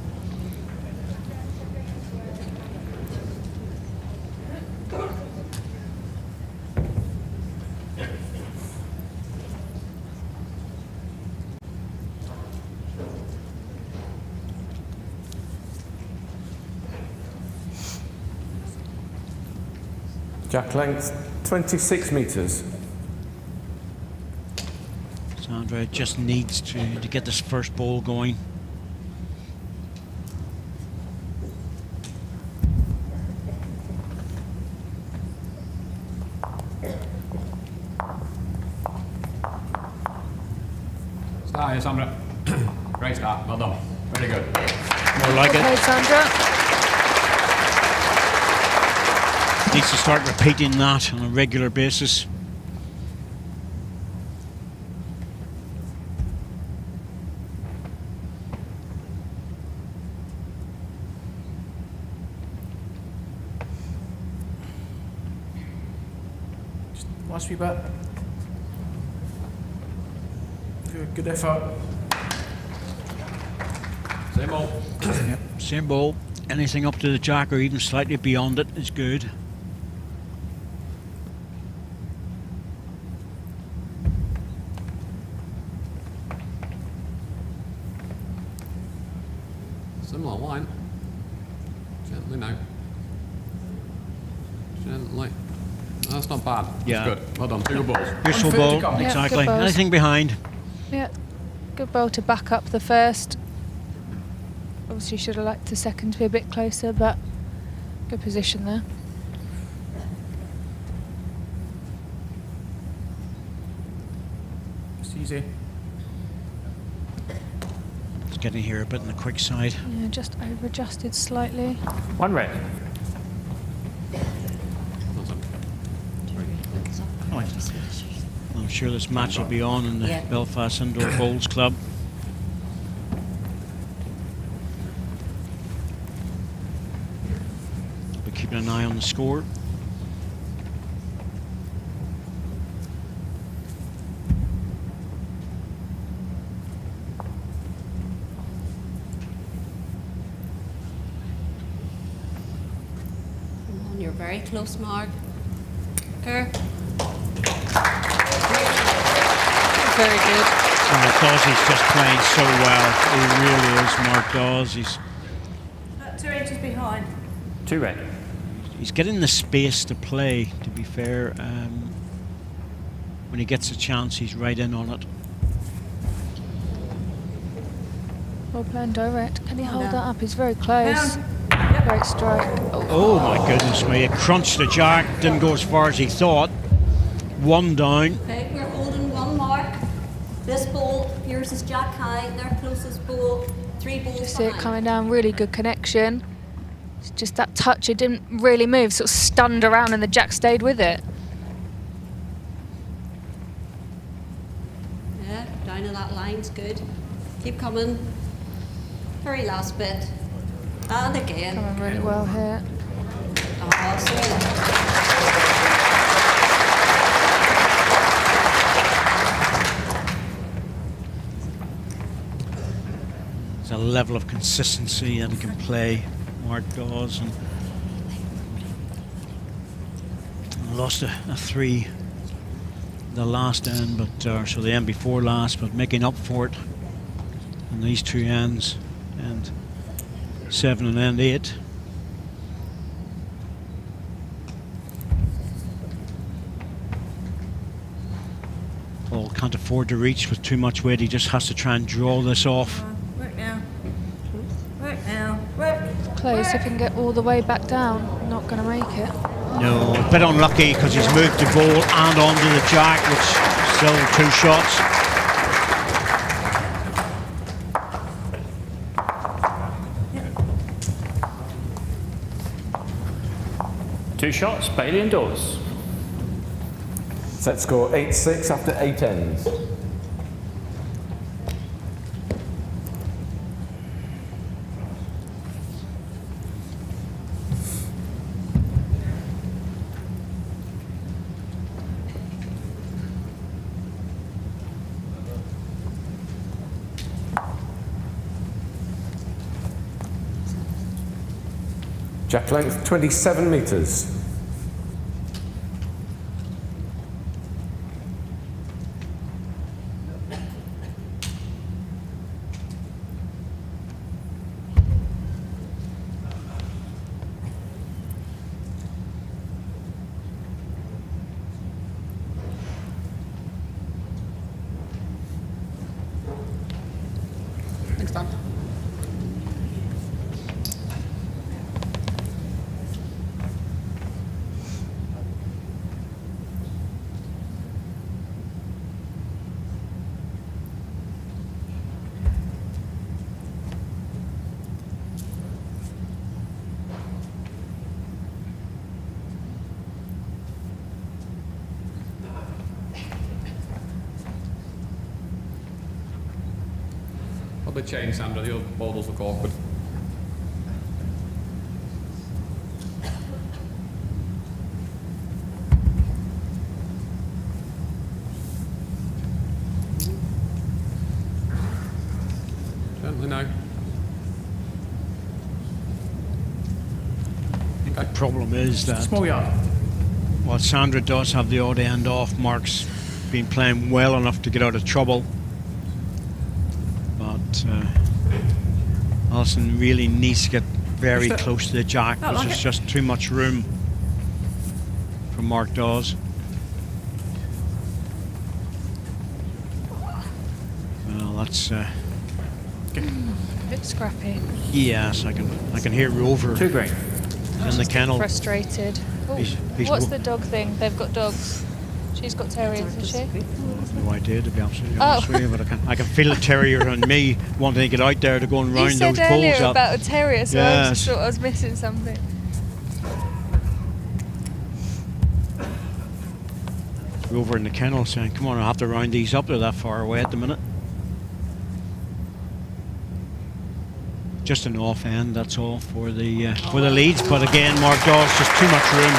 Jack length 26 metres. Sandra just needs to get this first bowl going. Start here, Sandra. Great start. Well done. Very good. More like Okay, it. Sandra. Needs to start repeating that on a regular basis. Just last wee bit. Good effort. Same ball. Yep, same bowl. Anything up to the jack or even slightly beyond it is good. Similar line. Gently now. Gently. No, that's not bad. Yeah. That's good. Well done. Two good balls. Useful 150 bowl, come. Yeah, exactly. good balls. Anything behind. Yeah, good bowl to back up the first. Obviously, should have liked the second to be a bit closer, but good position there. It's easy. It's getting here a bit on the quick side. Yeah, just over adjusted slightly. 1 red. Well done. I'm sure this match will be on in the Yeah. Belfast Indoor Bowls Club. I'll be keeping an eye on the score. Come on, you're very close, Mark. Kerr. Very good. M.Dawes is just playing so well. He really is, M.Dawes. About 2 inches behind. 2 red. He's getting the space to play, to be fair. When he gets a chance, he's right in on it. Well playing direct. Can he hold down. that up? He's very close. Down. Great strike. Oh my goodness me, it crunched the jack, didn't go as far as he thought. 1 down. Okay, we're holding 1 mark. This bowl, yours is jack high. Their closest bowl, 3 bowls See it behind. coming down, really good connection. It's just that touch, it didn't really move, sort of stunned around and the jack stayed with it. Keep coming. Very last bit. And again. Coming really well here. Oh, sweet. There's a level of consistency that he can play, M.Dawes, and lost a 3 the last end, but so the end before last, but making up for it in these 2 ends, end 7 and end 8. Paul can't afford to reach with too much weight. He just has to try and draw this off. Work now. Work now. Work. Close if he can get all the way back down. Not going to make it. No, a bit unlucky because he's moved the ball and onto the jack, which still 2 shots. Two shots, Bailey and Dawes. Set score 8-6 after 8 ends. Jack length 27 metres. Next time. Probably change, Sandra. The other ball look awkward. Gently now. The problem is that Small yard. while Sandra does have the odd end off, Mark's been playing well enough to get out of trouble. But Alison really needs to get very close to the jack because there's just too much room for M.Dawes. Well, that's A bit scrappy. yes, I can hear Rover 2 green. in the kennel. Frustrated. Oh, He's what's the dog thing? They've got dogs. She's got terriers, has she? I have no idea, to be absolutely honest with you, but I can feel a terrier on me wanting to get out there to go and You round said those poles earlier up. about a terrier, so I Yes. just thought I was missing something. Rover in the kennel saying, "Come on, I have to round these up. They're that far away at the minute." Just an off end, that's all for the leads. But again, M.Dawes, just too much room.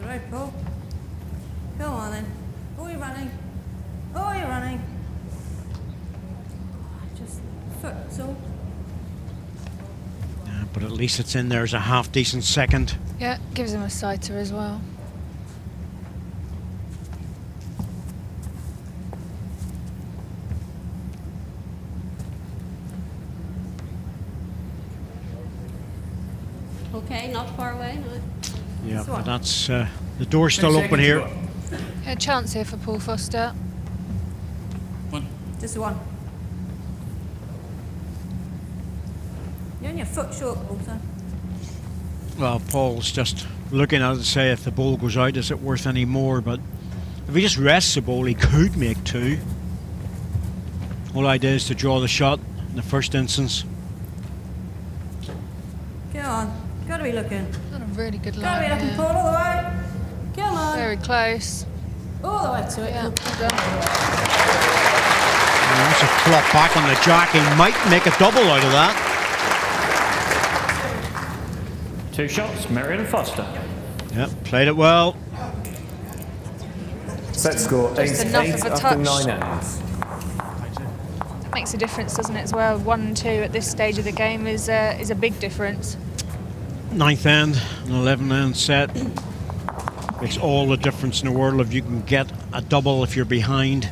Right, Paul. Go on then. Oh, you're running. Oh, you're running. Just foot, so. Yeah, but at least it's in there as a half decent second. Yeah, gives him a sighter as well. Okay, not far away. No. Yeah, This but one. that's the door's still open here. A chance here for Paul Foster. Just one. You're on your foot short, Paul, son. Well, Paul's just looking at it to say if the ball goes out, is it worth any more? But if he just rests the ball, he could make 2. All I did is to draw the shot in the first instance. Come on. Gotta be looking. Got a really good Gotta be line looking here. forward all the way. Come on. Very close. All the way to it. Yeah, well done. That's a flop back on the jack. He might make a double out of that. 2 shots, Merrion and Foster. Yep, played it well. Set score Just 8-8 enough of a after touch. 9 ends. That makes a difference, doesn't it, as well? 1 and 2 at this stage of the game is a big difference. 9th end, an 11 end set. Makes all the difference in the world if you can get a double if you're behind.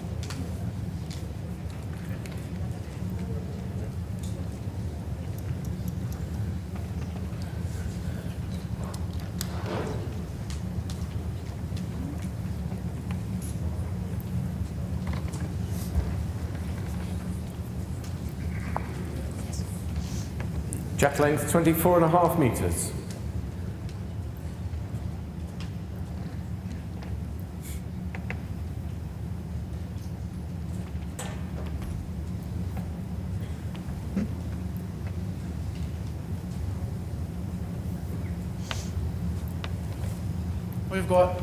Jack length 24.5 metres. We've got.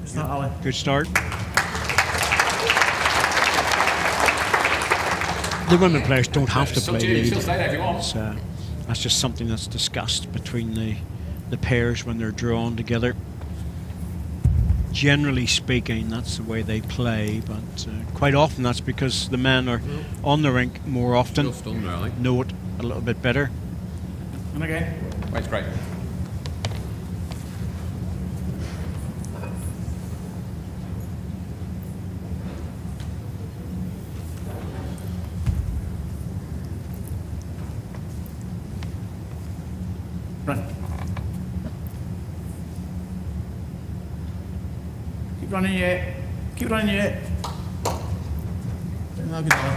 It's not Ali. Good start. The women players don't have to play lead. That's just something that's discussed between the pairs when they're drawn together. Generally speaking, that's the way they play, but quite often that's because the men are on the rink more often, know it a little bit better. And again. Wait, great. Run. Keep running yet. Keep running yet. No, good one.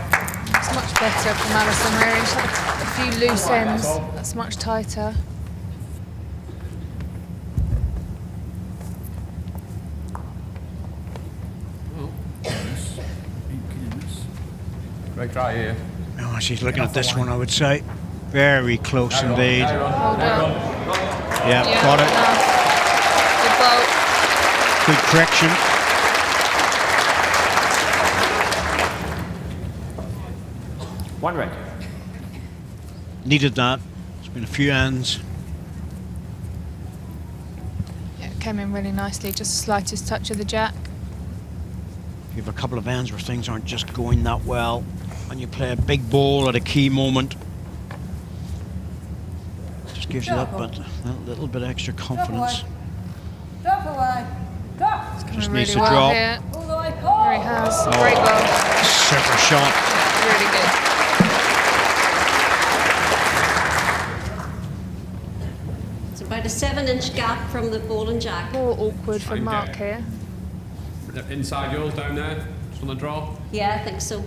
It's much better from Alison Mary. She's had a few loose ends. That's much tighter. Great try here. Oh, she's looking at this one, I would say. Very close indeed. Well done. Yeah, got it. Good bolt. Good correction. One red. Needed that. There's been a few ends. Yeah, it came in really nicely. Just the slightest touch of the jack. You have a couple of ends where things aren't just going that well, and you play a big ball at a key moment. Just gives you that little bit extra confidence. Drop away. Drop. It's coming Just really needs to well drop. here. All the way. Here he has. Great ball. Super shot. Yeah, really good. It's about a 7-inch gap from the ball and jack. More awkward for Fine Mark gap. here. Inside yours down there, just on the draw. Yeah, I think so.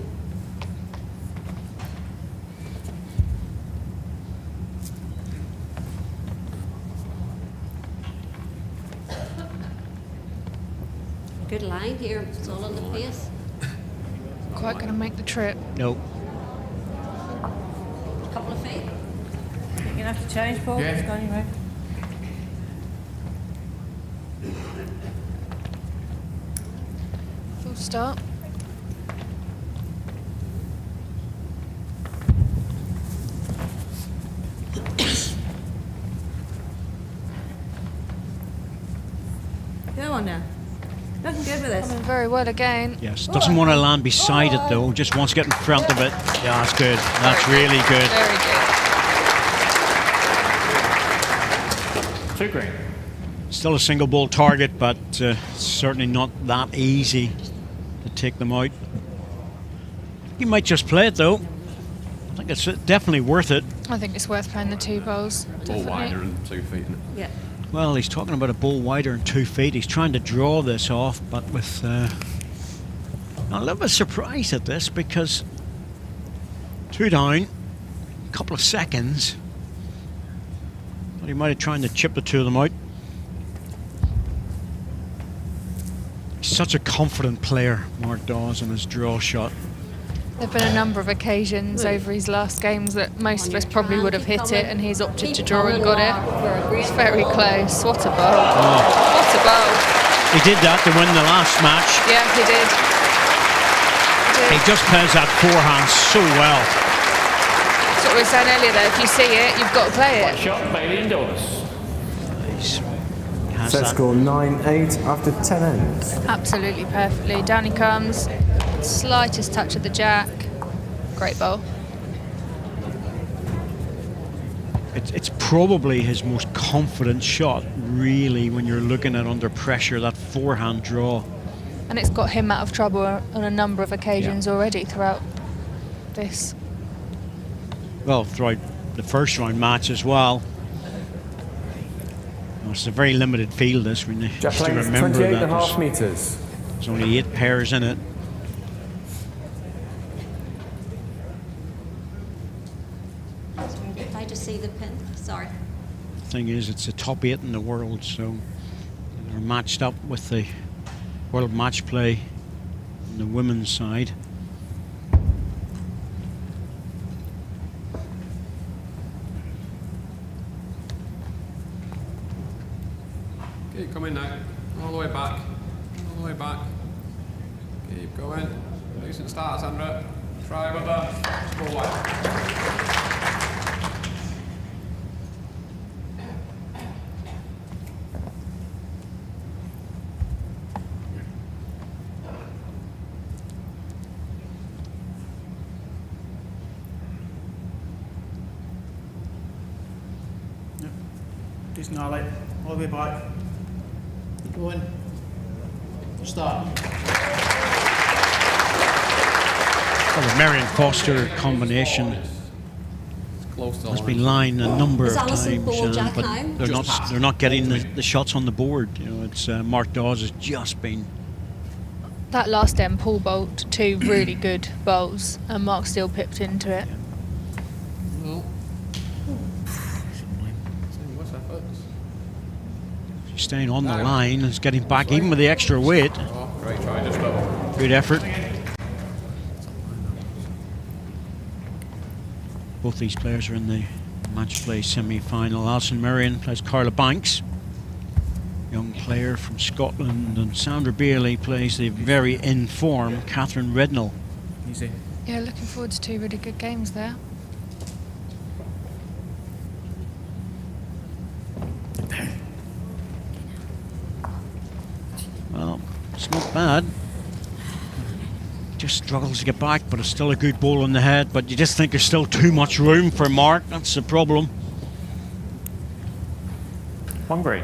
Good line here. It's all on the face. Quite going to make the trip. No. Couple of feet. You're going to have to change, Paul. Yeah. It's gone anyway. Full start. Go on now. Looking good with this. Coming very well again. Yes, doesn't want to land beside it though, just wants to get in front of it. Yeah, that's good. That's really good. Very good. 2 green. Still a single ball target, but certainly not that easy to take them out. You might just play it though. I think it's definitely worth it. I think it's worth playing the 2 balls. Ball Definitely. wider and 2 feet. Isn't it? Yeah. Well, he's talking about a ball wider and 2 feet. He's trying to draw this off, but with... I'm a little bit surprised at this because 2 down, a couple of seconds. But he might have tried to chip the 2 of them out. He's such a confident player, M.Dawes, in his draw shot. There've been a number of occasions over his last games that most of us probably would have hit it, and he's opted to draw and got it. It's very close. What a bowl. What a bowl. He did that to win the last match. Yeah, he did. He just plays that forehand so well. That's what we were saying earlier though, if you see it, you've got to play it. Shot, Bailey and Dawes. Set score 9-8 after 10 ends. Absolutely perfectly. Down he comes. Slightest touch of the jack. Great bowl. It's probably his most confident shot, really, when you're looking at under pressure, that forehand draw. And it's got him out of trouble on a number of occasions already throughout this. Well, throughout the first round match as well. It's a very limited field, this, when you just to remember that 28.5 metres. There's only 8 pairs in it. If I just see the pin, sorry. The thing is, it's the top 8 in the world, so they're matched up with the World Match Play on the women's side. Keep coming now. All the way back. All the way back. Keep going. Decent start, Sandra. Try with that. Go wide. Decent alley. All the way back. Keep going. Start. Well, the A.Merrien Foster combination has been lined a number of times, but they're not getting the shots on the board. You know, it's M.Dawes has just been. That last end, Paul bowled 2 really good bowls, and Mark still pipped into it. Well. What's efforts? Staying on the line and getting back, even with the extra weight. Oh, great try, just up. Good effort. Both these players are in the match play semi-final. A.Merrien plays Carla Banks, young player from Scotland, and S.Bailie plays the very in-form Catherine Rednall. Easy. Yeah, looking forward to 2 really good games there. Well, it's not bad. Just struggles to get back, but it's still a good ball on the head. But you just think there's still too much room for Mark. That's the problem. 1 break.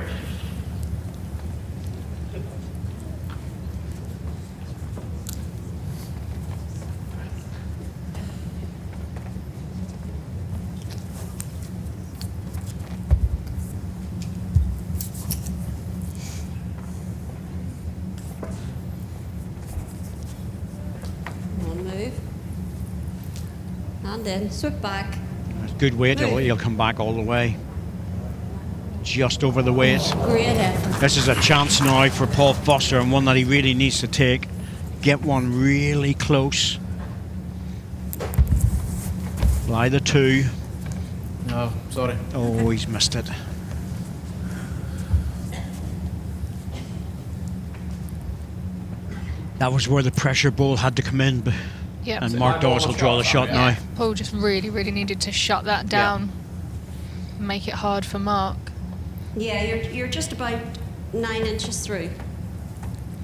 And then swoop back. Good weight, he'll come back all the way. Just over the weight. Great effort. This is a chance now for Paul Foster, and one that he really needs to take. Get one really close. Fly the 2. No, sorry. Oh, he's missed it. That was where the pressure ball had to come in. Yep. And M.Dawes will draw the shot now. Paul just really, really needed to shut that down. Make it hard for Mark. Yeah, you're just about 9 inches through.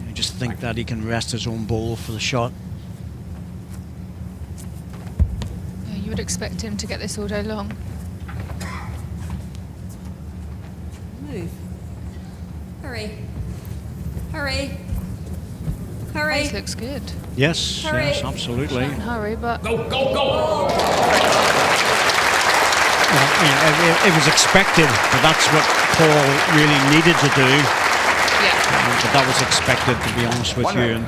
I just think that he can rest his own ball for the shot. Yeah, you would expect him to get this all day long. Move. Hurry. Hurry. Hurry. This looks good. Yes, Hurry. yes, absolutely. Not in a hurry, but... Go, go, go! It was expected, but that's what Paul really needed to do. Yeah. But that was expected, to be honest with you. And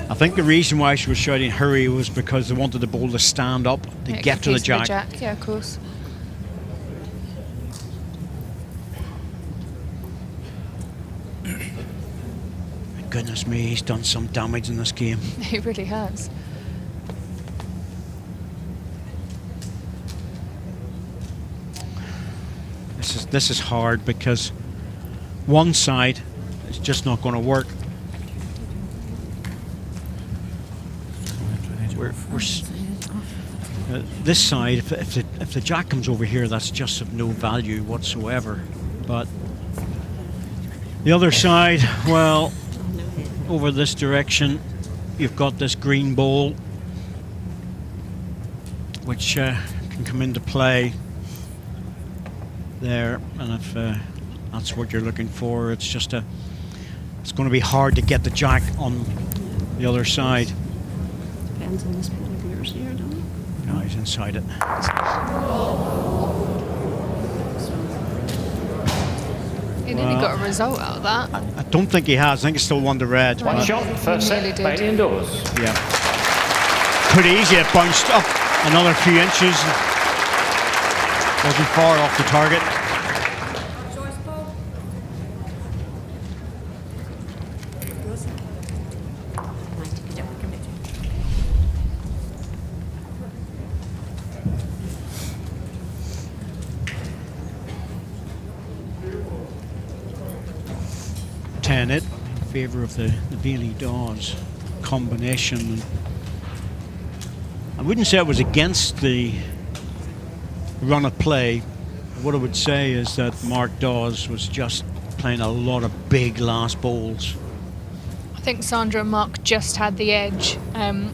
I think the reason why she was shouting hurry was because they wanted the ball to stand up to get to the jack. Yeah, of course. Goodness me, he's done some damage in this game. He really has. This is hard because one side is just not going to work. This side, if the jack comes over here, that's just of no value whatsoever. But the other side, well, over this direction, you've got this green ball, which can come into play there, and if that's what you're looking for, it's just it's going to be hard to get the jack on the other side. Depends on this ball of yours here, don't it? No, he's inside it. He nearly got a result out of that. I don't think he has. I think it's still 1-red. One shot, first Nearly set, did. Bailey indoors. Yeah. Pretty easy. It bounced up another few inches. Wasn't far off the target. Choice ball. 10 it in favour of the M.Dawes combination. I wouldn't say it was against the run of play. What I would say is that M.Dawes was just playing a lot of big last balls. I think Sandra and Mark just had the edge.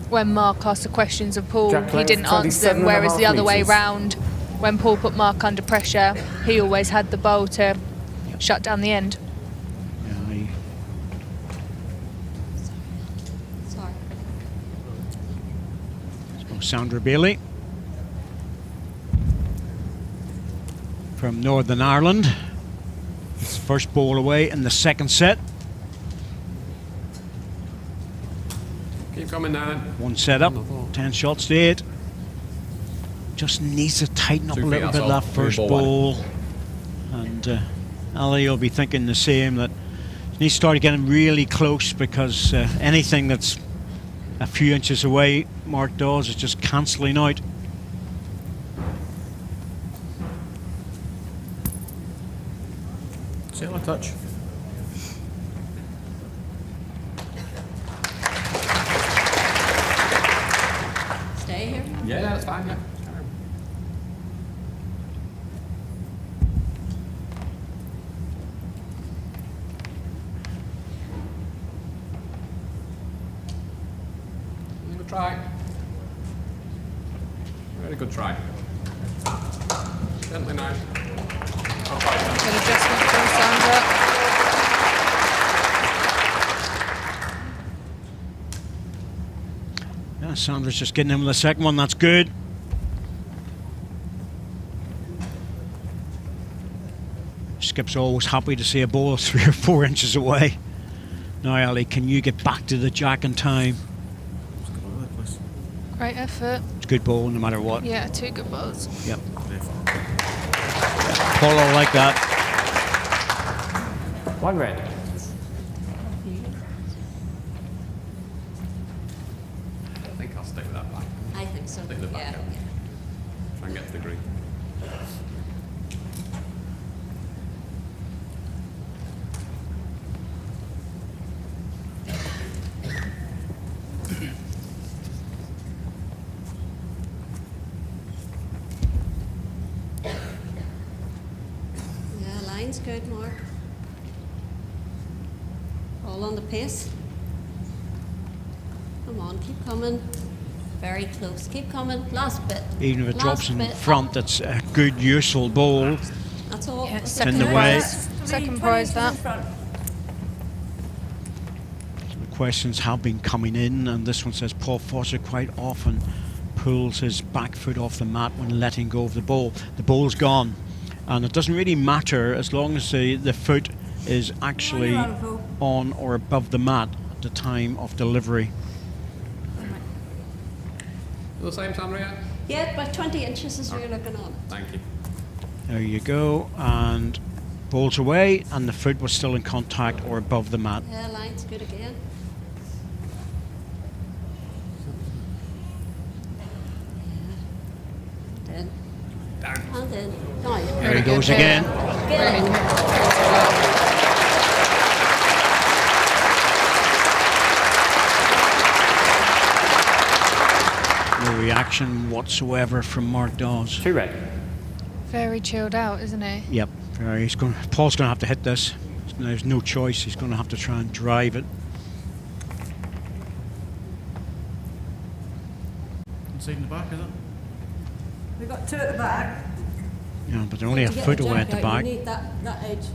When Mark asked the questions of Paul, Jack he length, didn't answer them, 27.5 whereas the other way metres. round, when Paul put Mark under pressure, he always had the bowl to shut down the end. Yeah, Sorry. S.Bailie from Northern Ireland. His first ball away in the second set. Keep coming down. One set up, 10 shots to 8. Just needs to tighten up a 2 feet, little bit that's all. that first Ball ball. And Ali will be thinking the same, that he needs to start getting really close, because anything that's a few inches away, M.Dawes is just cancelling out. Sailor touch. Stay here. Yeah, that's fine, yeah. Good try. Very good try. Gently now. Good adjustment from Sandra. Yeah, Sandra's just getting in with the second one, that's good. Skip's always happy to see a ball 3 or 4 inches away. Now, Ali, can you get back to the jack in time? Great effort. It's a good ball no matter what. Yeah, 2 good balls. Yep. Follow like that. 1 red. I think I'll stick with that back. I think so. Stick with the Yeah. back out. Try and get to the green. Yeah, line's good, Mark. All on the pace. Come on, keep coming. Very close. Keep coming. Last bit. Even if it Last drops in bit. front, that's a good, useful ball. That's all. Yeah, That's in the it. way. Second prize that. The questions have been coming in, and this one says Paul Foster quite often pulls his back foot off the mat when letting go of the ball. The ball's gone, and it doesn't really matter as long as the foot is actually on or above the mat at the time of delivery. The same, Sandra? Yeah, about 20 inches as we're looking on. Thank you. There you go, and ball's away, and the foot was still in contact or above the mat. Yeah, line's good again. Yeah. Then. And then down. There he goes again. Get in. No reaction whatsoever from M.Dawes. 2 red. Very chilled out, isn't he? Yep. Paul's going to have to hit this. There's no choice. He's going to have to try and drive it. Inside in the back, is it? We've got 2 at the back. Yeah, but they're only a To get foot the away at jack the out, back. You need that edge.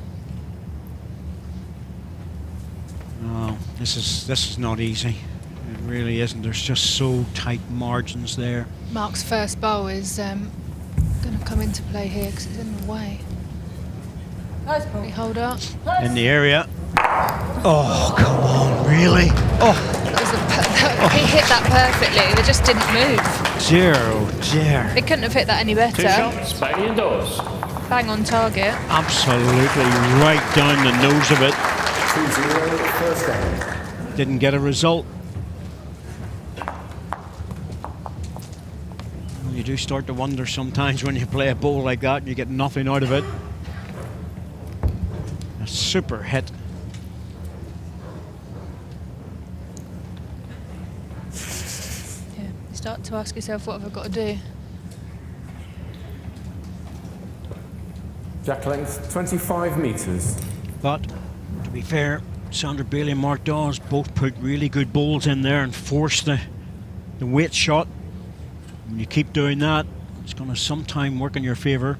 Oh, this is not easy. It really isn't. There's just so tight margins there. Mark's first bowl is going to come into play here because it's in the way. Nice ball. We hold up. In the area. Oh, come on, really? Oh, He hit that perfectly. They just didn't move. dear, oh dear. They couldn't have hit that any 2 better. shots, Bailey and Dawes. Bang on target. Absolutely right down the nose of it. 2-0 first game. Didn't get a result. You do start to wonder sometimes when you play a bowl like that and you get nothing out of it. A super hit. Yeah. You start to ask yourself, what have I got to do? Jack length 25 metres. But to be fair, S.Bailie and M.Dawes both put really good bowls in there and forced the weight shot. When you keep doing that, it's going to sometime work in your favour.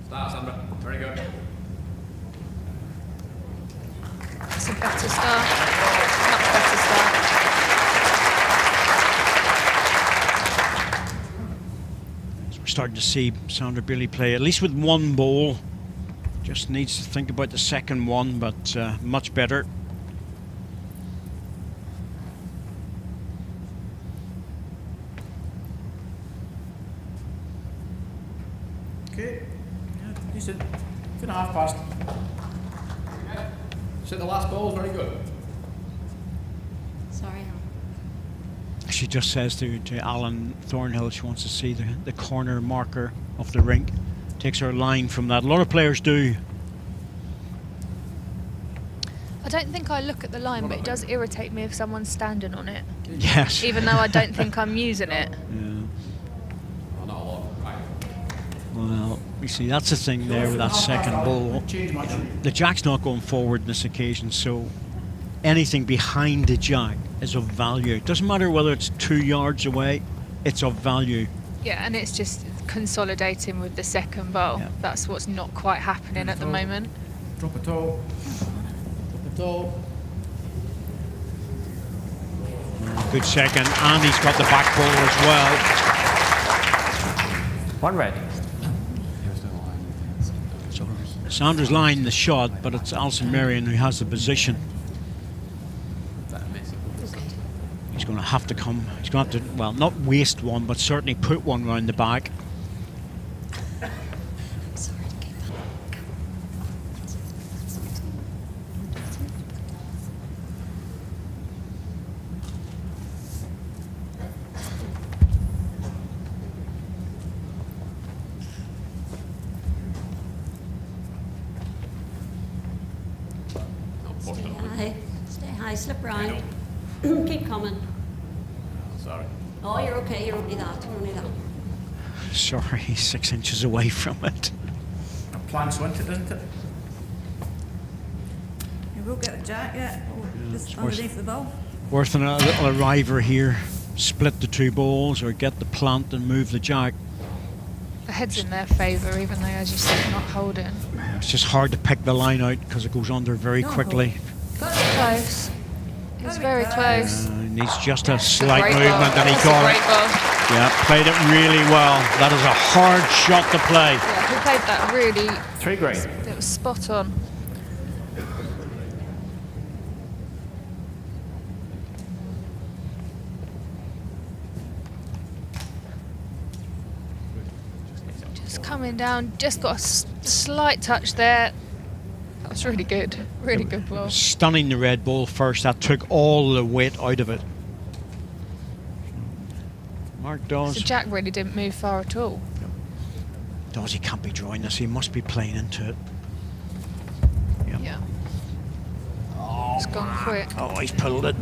Start, Sandra. Very good. It's a better start. Much better start. So we're starting to see S.Bailie play, at least with one bowl. Just needs to think about the second one, but much better. Okay. Yeah, decent. 2.5 past. Sit the last ball, very good. Sorry. She just says to Alan Thornhill she wants to see the corner marker of the rink. Takes her line from that. A lot of players do. I don't think I look at the line, but it does irritate me if someone's standing on it. Yes. Even though I don't think I'm using it. Yeah. Oh, not a lot. Right. Well, you see, that's the thing there with that second ball. Change much. The jack's not going forward on this occasion, so anything behind the jack is of value. It doesn't matter whether it's 2 yards away, it's of value. Yeah, and it's just consolidating with the second bowl. Yeah. That's what's not quite happening at the moment. Drop a toe. Drop a toe. Good second, and he's got the back ball as well. 1 red. So Sandra's lined the shot, but it's A.Merrien who has the position. He's going to have to come. He's going to have to, well, not waste one, but certainly put one round the back. Stay high, slip round. Keep coming. Sorry. Oh, you're okay, you're only that, Sorry, he's 6 inches away from it. A plank went it, didn't it? You will get the jack, yeah. Oh, just it's underneath the bowl. Worth a little arriver here. Split the 2 balls or get the plant and move the jack. The head's in their favour, even though, as you said, not holding. It's just hard to pick the line out because it goes under very quickly. Close. It's very close. He needs just a slight Great movement ball. and he That's a got great it. ball. Yeah, played it really well. That is a hard shot to play. Yeah, he played that really. 3 green. It was spot on. Just coming down, just got a slight touch there. That's really good. Really good ball. Stunning the red ball first. That took all the weight out of it. M.Dawes. So Jack really didn't move far at all. Dawes, he can't be drawing this. He must be playing into it. Yep. Yeah. It's gone quick. Oh, he's pulled it.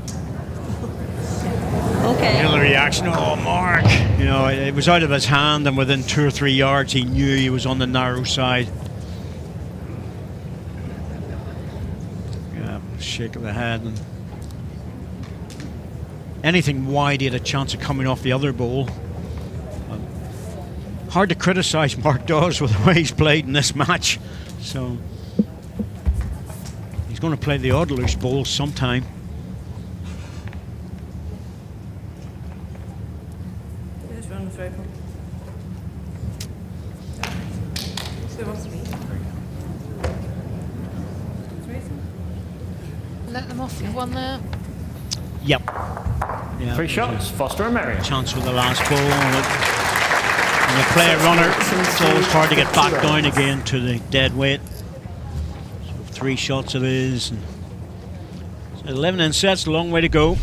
Okay. The reaction. Oh, Mark. You know, it was out of his hand, and within 2 or 3 yards, he knew he was on the narrow side. Yeah, shake of the head. And anything wide, he had a chance of coming off the other bowl. Hard to criticise M.Dawes with the way he's played in this match. So he's going to play the odd loose bowl sometime. Just run through. Let them off with one there. Yep. Yeah, 3 shots, Foster and A.Merrien. Chance with the last ball. And the player runner, it's always hard to get back down again to the dead weight. So 3 shots it is. And so 11 in sets, a long way to go.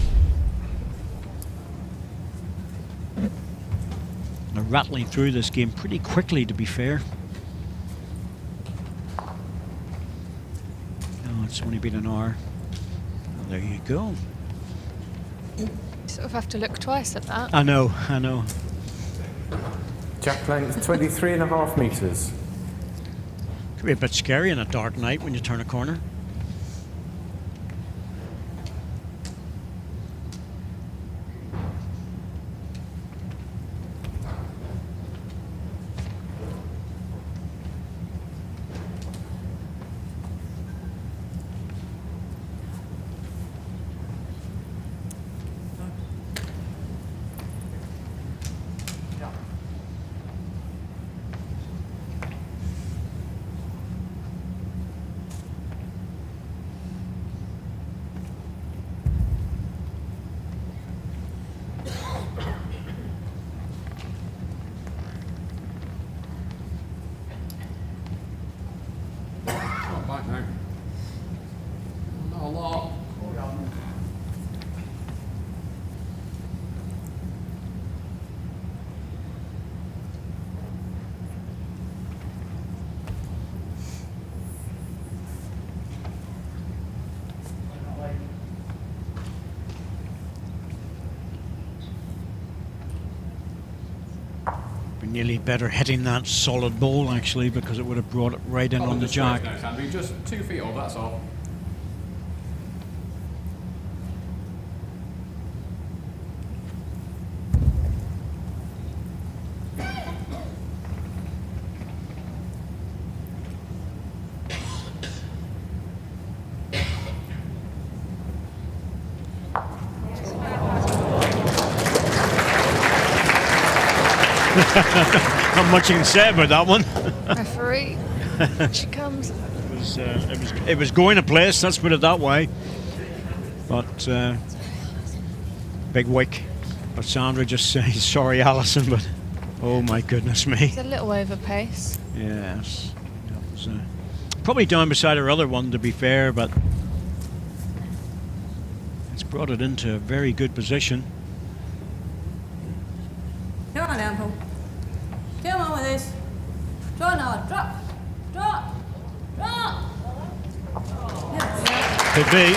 They're rattling through this game pretty quickly, to be fair. Oh, it's only been an hour. Well, there you go. You sort of have to look twice at that. I know, I know. Jack length 23.5 metres. Could be a bit scary on a dark night when you turn a corner. Back now. Not a lot. Be nearly better hitting that solid ball actually, because it would have brought it right in on the jack. Now, Sandry, just 2 feet over, that's all. Not much you can say about that one. Referee. She comes. It was going to place, let's put it that way. But big wick. But Sandra just says sorry, Alison, but oh my goodness me. It's a little over pace. Yes. That was, probably down beside her other one, to be fair, but it's brought it into a very good position. Come on down, Paul. Come on with this. Draw now. Drop. Drop. Drop. Could be.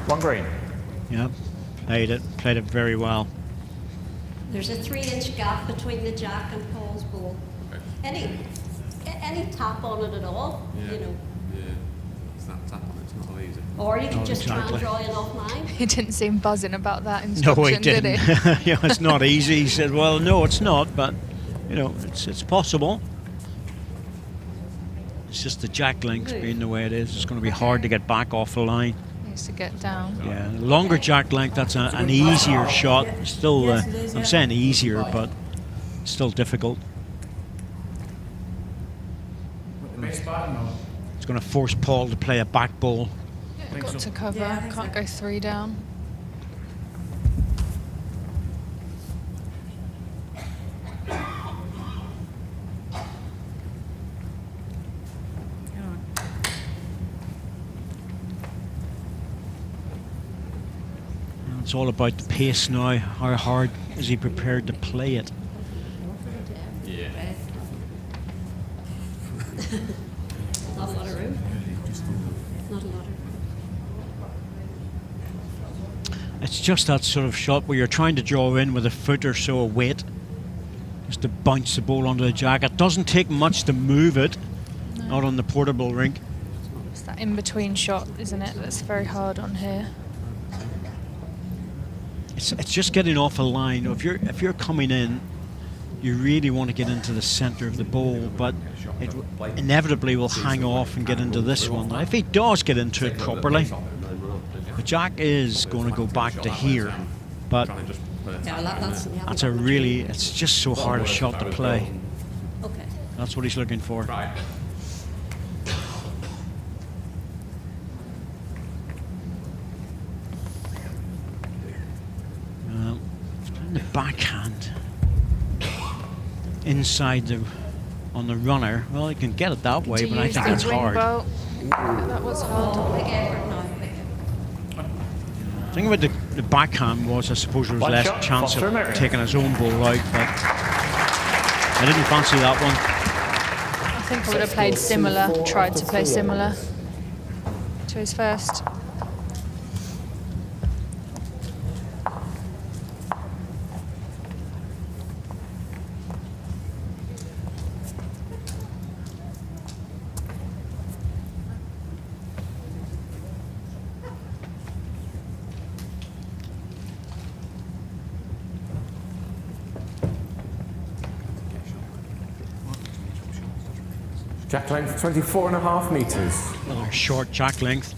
One green. Yeah, played it very well. There's a 3-inch gap between the jack and Paul's ball. Any tap on it at all, you know. Yeah. It's that tap on it, it's not so easy. Or you could just try exactly. and draw it off mine. He didn't seem buzzing about that instruction, No, he didn't. did he? Yeah, it's not easy. He said, well, no, it's not, but, you know, it's possible. It's just the jack length being the way it is. It's going to be hard to get back off the line. Needs to get down. Yeah, longer jack length, that's an easier shot. Still, I'm saying easier, but still difficult. Base bottom though. It's going to force Paul to play a back ball. Yeah, got to cover. Yeah, I think Can't so. go 3 down. It's all about the pace now. How hard is he prepared to play it? Yeah. Not a lot of room. Not a lot of room. It's just that sort of shot where you're trying to draw in with a foot or so of weight, just to bounce the ball onto the jack. It doesn't take much to move it, not on the portable rink. It's that in-between shot, isn't it, that's very hard on here. It's just getting off a line. If you're coming in, you really want to get into the centre of the bowl, but it inevitably will hang off and get into this one. Now, if he does get into it properly, the jack is going to go back to here, but that's a really, it's just so hard a shot to play. Okay. That's what he's looking for. He's playing the backhand inside on the runner. Well, he can get it that way, but I think it's hard. That was hard. Big effort now. Big effort. The thing about the backhand was, I suppose, there was less chance of taking his own ball out, but I didn't fancy that one. I think I would have played similar, tried to play similar to his first. Jack length 24.5 metres. Another short jack length.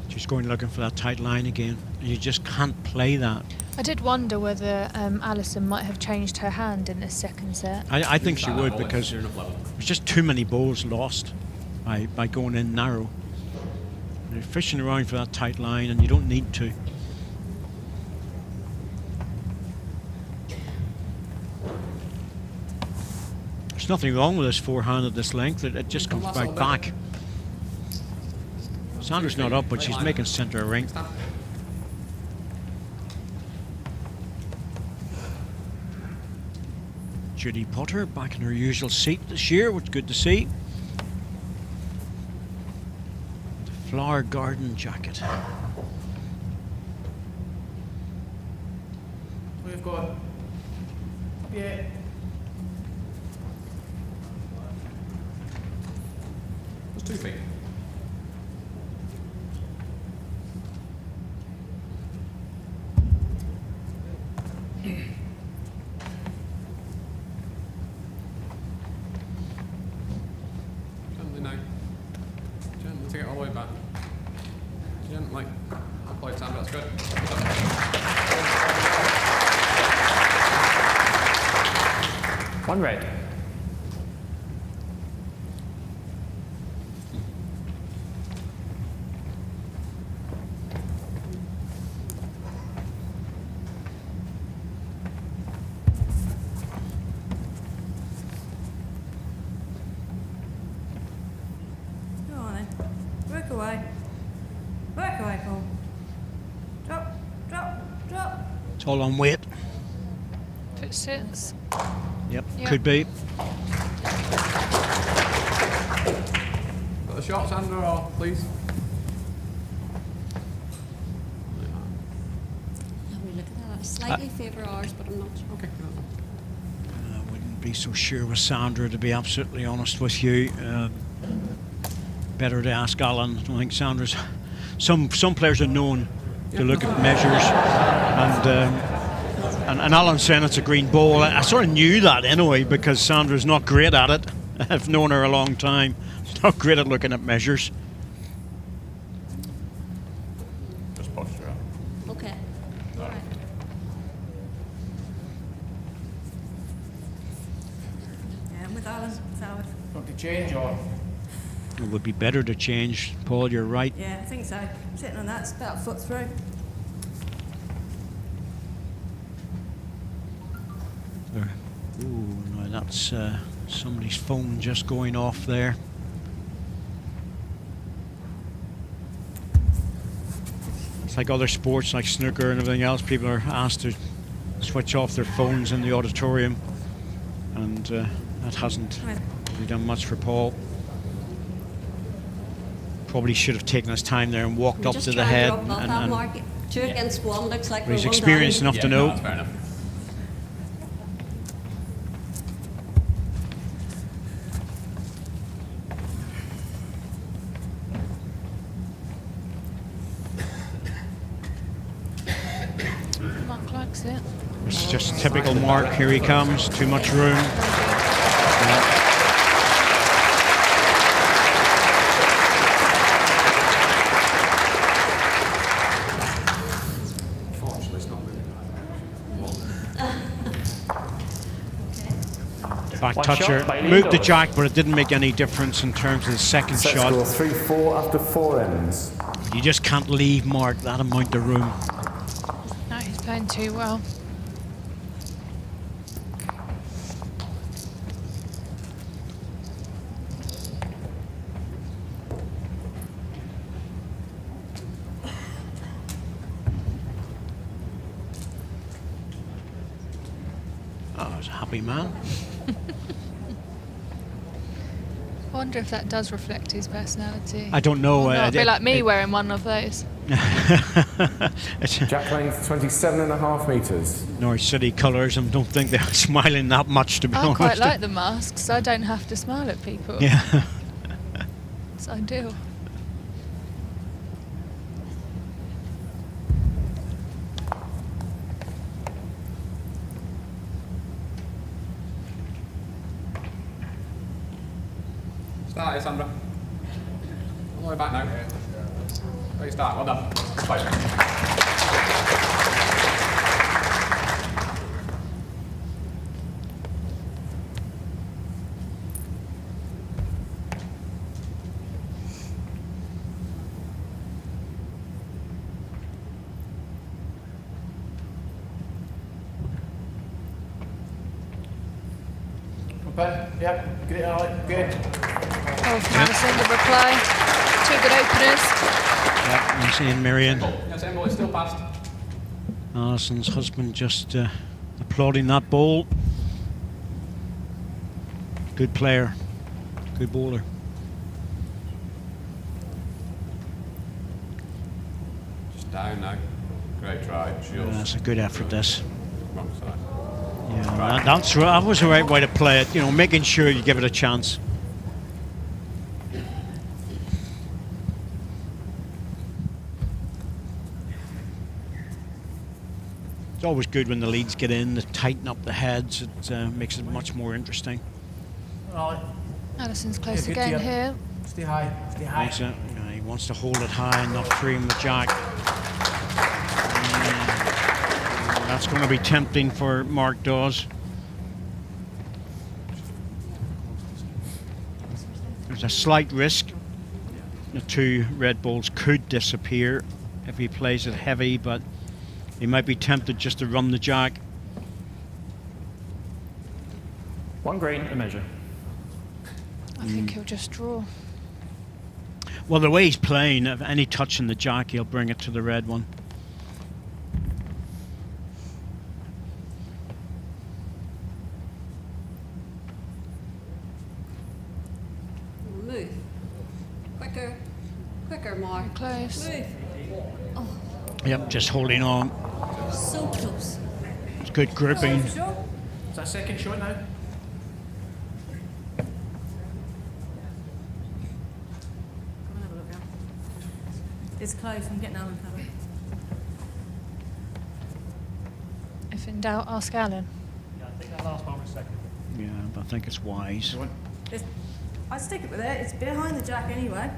Just going looking for that tight line again. You just can't play that. I did wonder whether Alison might have changed her hand in this second set. I think she would, because there's just too many balls lost by going in narrow. You're fishing around for that tight line, and you don't need to. There's nothing wrong with this forehand at this length. It just comes back. Sandra's not up, but she's making centre of ring. Judy Potter back in her usual seat this year, which is good to see. The flower garden jacket. We've got, yeah. That's 2 feet. Gently take it all the way back. Gently. Apply time, that's good. One red. Go on then. Work away. Work away, Paul. Drop, drop, drop. It's all on weight. If it sits. Yep, Yep. could be. Got the shot, Sandra, please. Have we look at that? I slightly favour ours, but I'm not sure. Okay. I wouldn't be so sure with Sandra, to be absolutely honest with you. Better to ask Alan. I don't think Sandra's... Some players are known to look at measures, and Alan's saying it's a green ball. I sort of knew that anyway, because Sandra's not great at it. I've known her a long time. She's not great at looking at measures. Just posture up. Okay. All right. Yeah, I'm with Alan. South. Want to change or? It would be better to change. Paul, you're right. Yeah, I think so. Sitting on that, it's about a foot through. Ooh, no, that's somebody's phone just going off there. It's like other sports, like snooker and everything else. People are asked to switch off their phones in the auditorium, and that hasn't really done much for Paul. Probably should have taken his time there and walked up to the head. And 2 against 1 looks like he's experienced enough to know. No, that's fair enough. Mark likes it. It's just typical Mark. Here he comes. Too much room. Back toucher. Moved the jack, but it didn't make any difference in terms of the second Set shot. score 3-4 after 4 ends. You just can't leave Mark that amount of room. No, he's playing too well. Oh, he's a happy man. I wonder if that does reflect his personality. I don't know. It'd be like me wearing one of those. Jack length 27.5 metres. Norwich City colours, and don't think they're smiling that much, to be I honest. quite like the masks, so I don't have to smile at people. Yeah. It's ideal. Start it, Sandra. All the way back now. Great start, well done. Pleasure. Yeah, get it out. Good. Oh, from Madison, the reply. 2 good openers. Yeah, you see A.Merrien. Yes, it's still passed. Alison's husband just applauding that ball. Good player. Good bowler. Just down now. Great try. Yeah, that's a good effort, this. Wrong side. Yeah, that was the right way to play it. You know, making sure you give it a chance. It's always good when the leads get in, to tighten up the heads. It makes it much more interesting. Addison's close Yeah, good again to you. here. Stay high. Stay high. He wants to hold it high and not free him the jack. That's going to be tempting for M.Dawes. There's a slight risk. The 2 red balls could disappear if he plays it heavy, but he might be tempted just to run the jack. 1 green, a measure. I think he'll just draw. Well, the way he's playing, if any touch in the jack, he'll bring it to the red one. Move. Quicker. Quicker, Mark. Close. Move. Oh, Yep, just holding on. so close. It's good gripping. Is that second shot now? Come and have a look now. It's close, I'm getting Alan covered. If in doubt, ask Alan. Yeah, I think that last one was second. Yeah, but I think it's wise. I'd stick it with it, it's behind the jack anyway.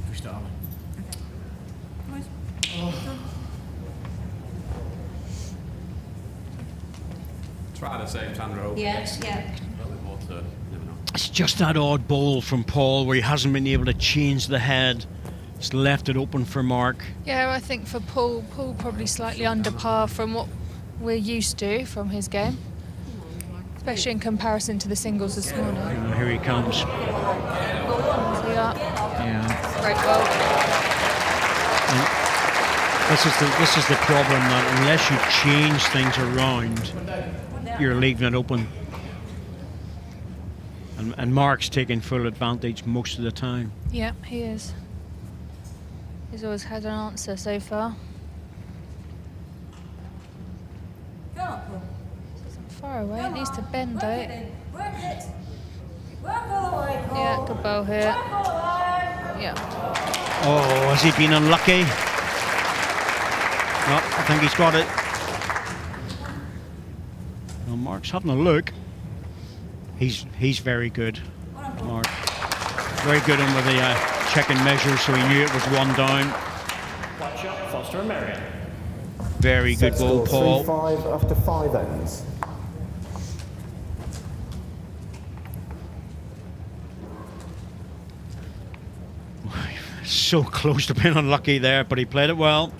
Push that on. Nice. Try the same, Sandra. Yes, yeah. A little bit more to, never know. It's just that odd bowl from Paul where he hasn't been able to change the head. It's left it open for Mark. Yeah, I think for Paul probably slightly under par from what we're used to from his game, especially in comparison to the singles this morning. And here he comes. Yeah. Great ball. This is the problem, that unless you change things around, you're leaving it open. And Mark's taking full advantage most of the time. Yeah, he is. He's always had an answer so far. Go on, Paul. Far away, it needs to bend though. Work it. Work all the way, Paul. Yeah, good ball here. Work all the way. Yeah. Oh, has he been unlucky? No, I think he's got it. Well, Mark's having a look. He's very good, Mark. Very good in with the checking measures, so he knew it was one down. White shot, Foster and M.Merrien. Very good Set ball, score Paul. 3-5 after 5 ends. So close to being unlucky there, but he played it well.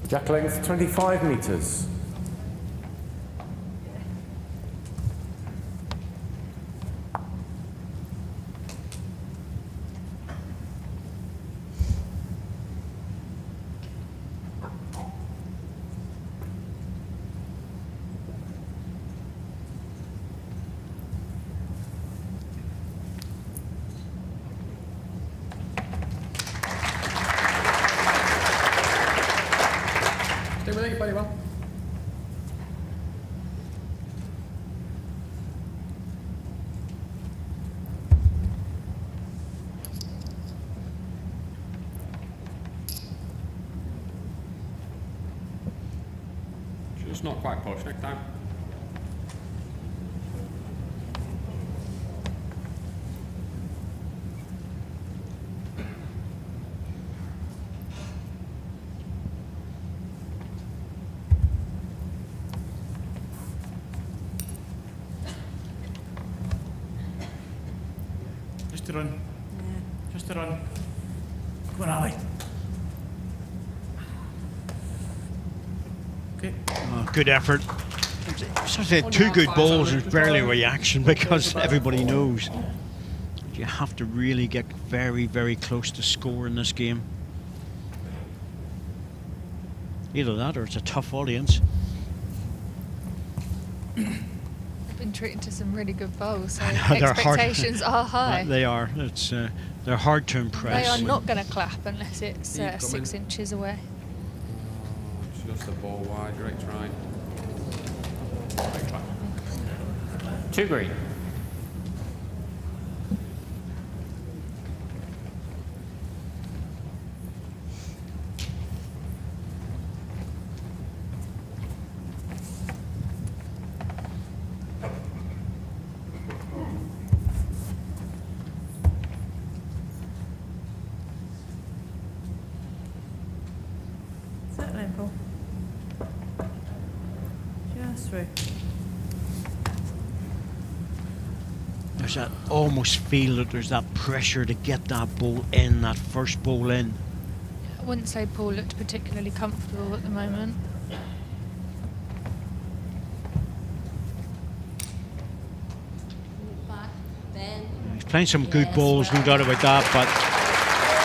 Jack length 25 metres. Stay with it, you play well. Just not quite push next time. Just a run. Just a run. Come on, Ali. Okay. Oh, good effort. So I said, two good balls, there's barely a reaction because everybody knows. You have to really get very, very close to score in this game. Either that or it's a tough audience. I've been treated to some really good bowls, so They're hard. expectations are high. They are. It's they're hard to impress. They are not going to clap unless it's Keep 6 coming. inches away. Just a ball wide, great try. Two green. Settle in, Paul. Just through. There's that almost feel that there's that pressure to get that ball in, that first ball in. I wouldn't say Paul looked particularly comfortable at the moment. Back, bend. He's playing some good Yes, balls, no well. doubt about that, but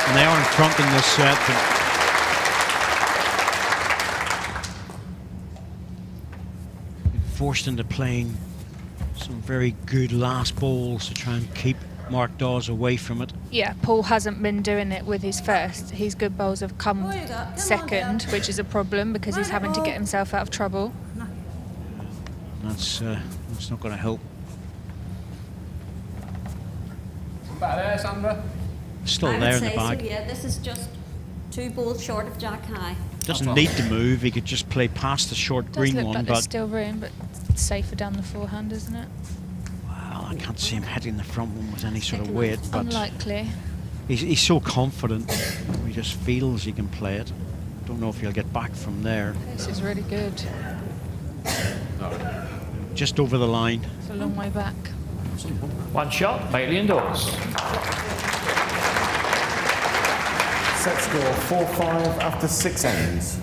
and they are in front in this set. But forced into playing some very good last balls to try and keep M.Dawes away from it. Yeah, Paul hasn't been doing it with his first. His good bowls have come Hold it up. Come on, second, girl. which is a problem because he's having to get himself out of trouble. That's not going to help. Better there, Sandra. Still I there would in the say bag. so, yeah. This is just 2 balls short of Jack high. Doesn't need to move. He could just play past the short Does green look one, like but there's still room, but it's safer down the forehand, isn't it? well, I can't see him hitting the front one with any sort of weight, but Unlikely. he's so confident. He just feels he can play it. Don't know if he'll get back from there. This is really good. Just over the line. It's a long way back. One shot, Bailey and Dawes. Set score 4-5 after 6 ends.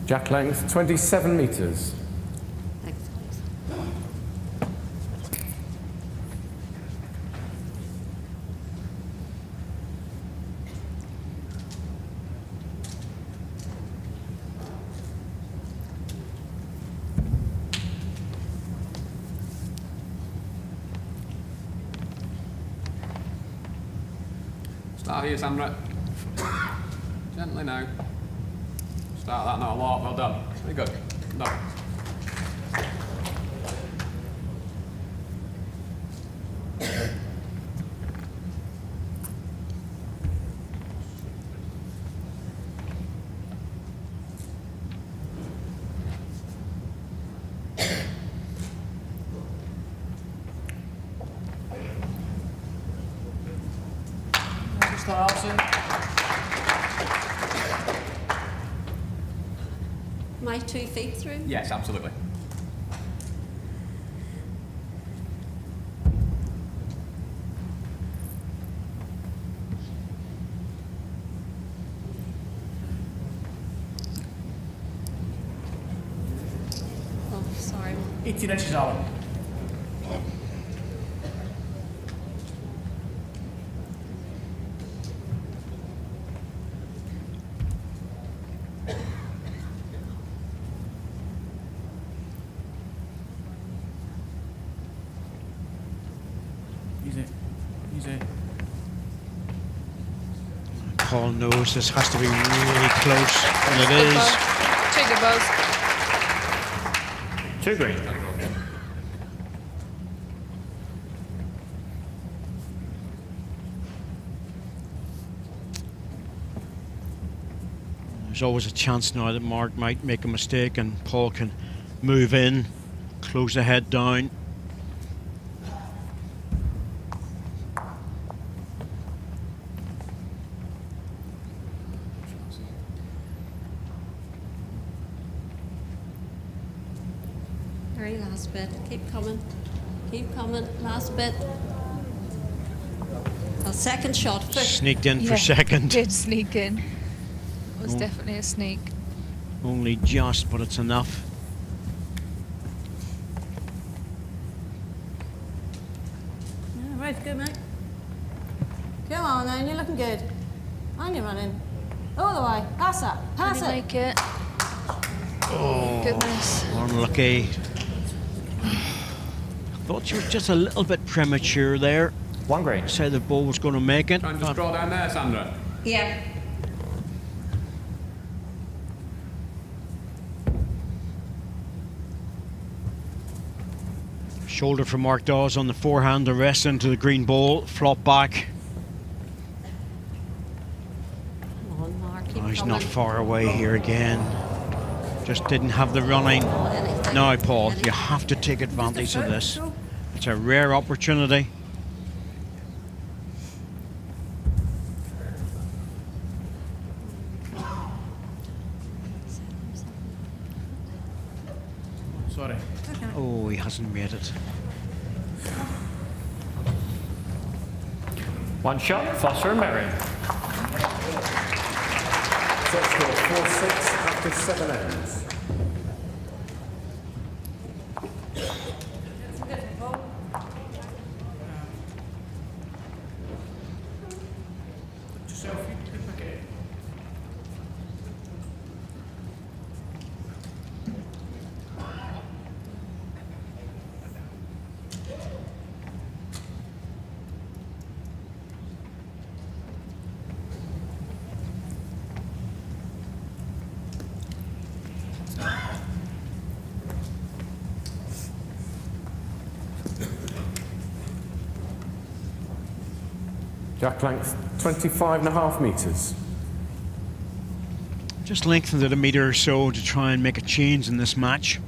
Jack length 27 metres. Thanks. Start here, Sandra. Gently now. Start that, not a lot. Well done. Very good. No. Start, Alison. My 2 feet through? Yes, absolutely. Oh, sorry. 18 inches, Alan. Easy. Paul knows this has to be really close, and it is. 2 green. There's always a chance now that Mark might make a mistake and Paul can move in, close the head down. Very last bit. Keep coming. Keep coming. Last bit. A second shot. Sneaked in for second. Did sneak in. It was definitely a sneak. Only just, but it's enough. Yeah, right, good, mate. Come on, then, you're looking good. And you're running. All the way. Pass that. Pass Didn't it. make it. Oh, Goodness. unlucky. Thought she was just a little bit premature there. 1 green. Said the ball was going to make it. Try and just draw down there, Sandra. Yeah. Shoulder from M.Dawes on the forehand, the rest into the green ball, flop back. Come on, Mark. Keep He's coming. not far away here again. Just didn't have the running. Oh, anything. Now, Paul, you have to take advantage of this. It's a rare opportunity. Sorry. Oh, he hasn't made it. 1 shot, Foster and M.Merrien. Set score 4-6 after 7 ends. Yourself, you pick it. Jack length 25.5 metres. Just lengthened it a metre or so to try and make a change in this match.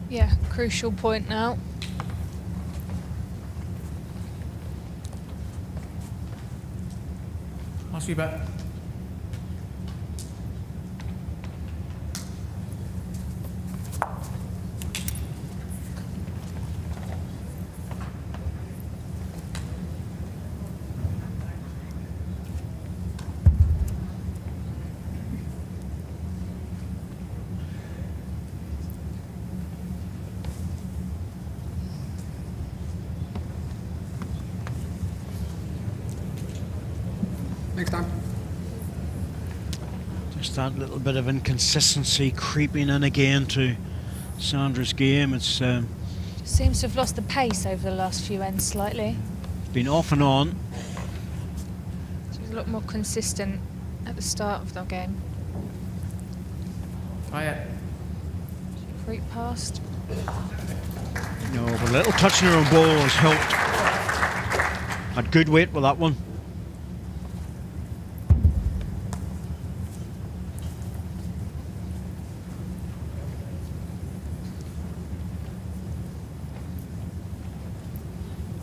Yeah, crucial point now. Last few bet. Next time. Just that little bit of inconsistency creeping in again to Sandra's game. It's Seems to have lost the pace over the last few ends slightly. been off and on. She was a lot more consistent at the start of the game. Try it. Creep past. No, but a little touch in her own ball has helped. Had good weight with that one.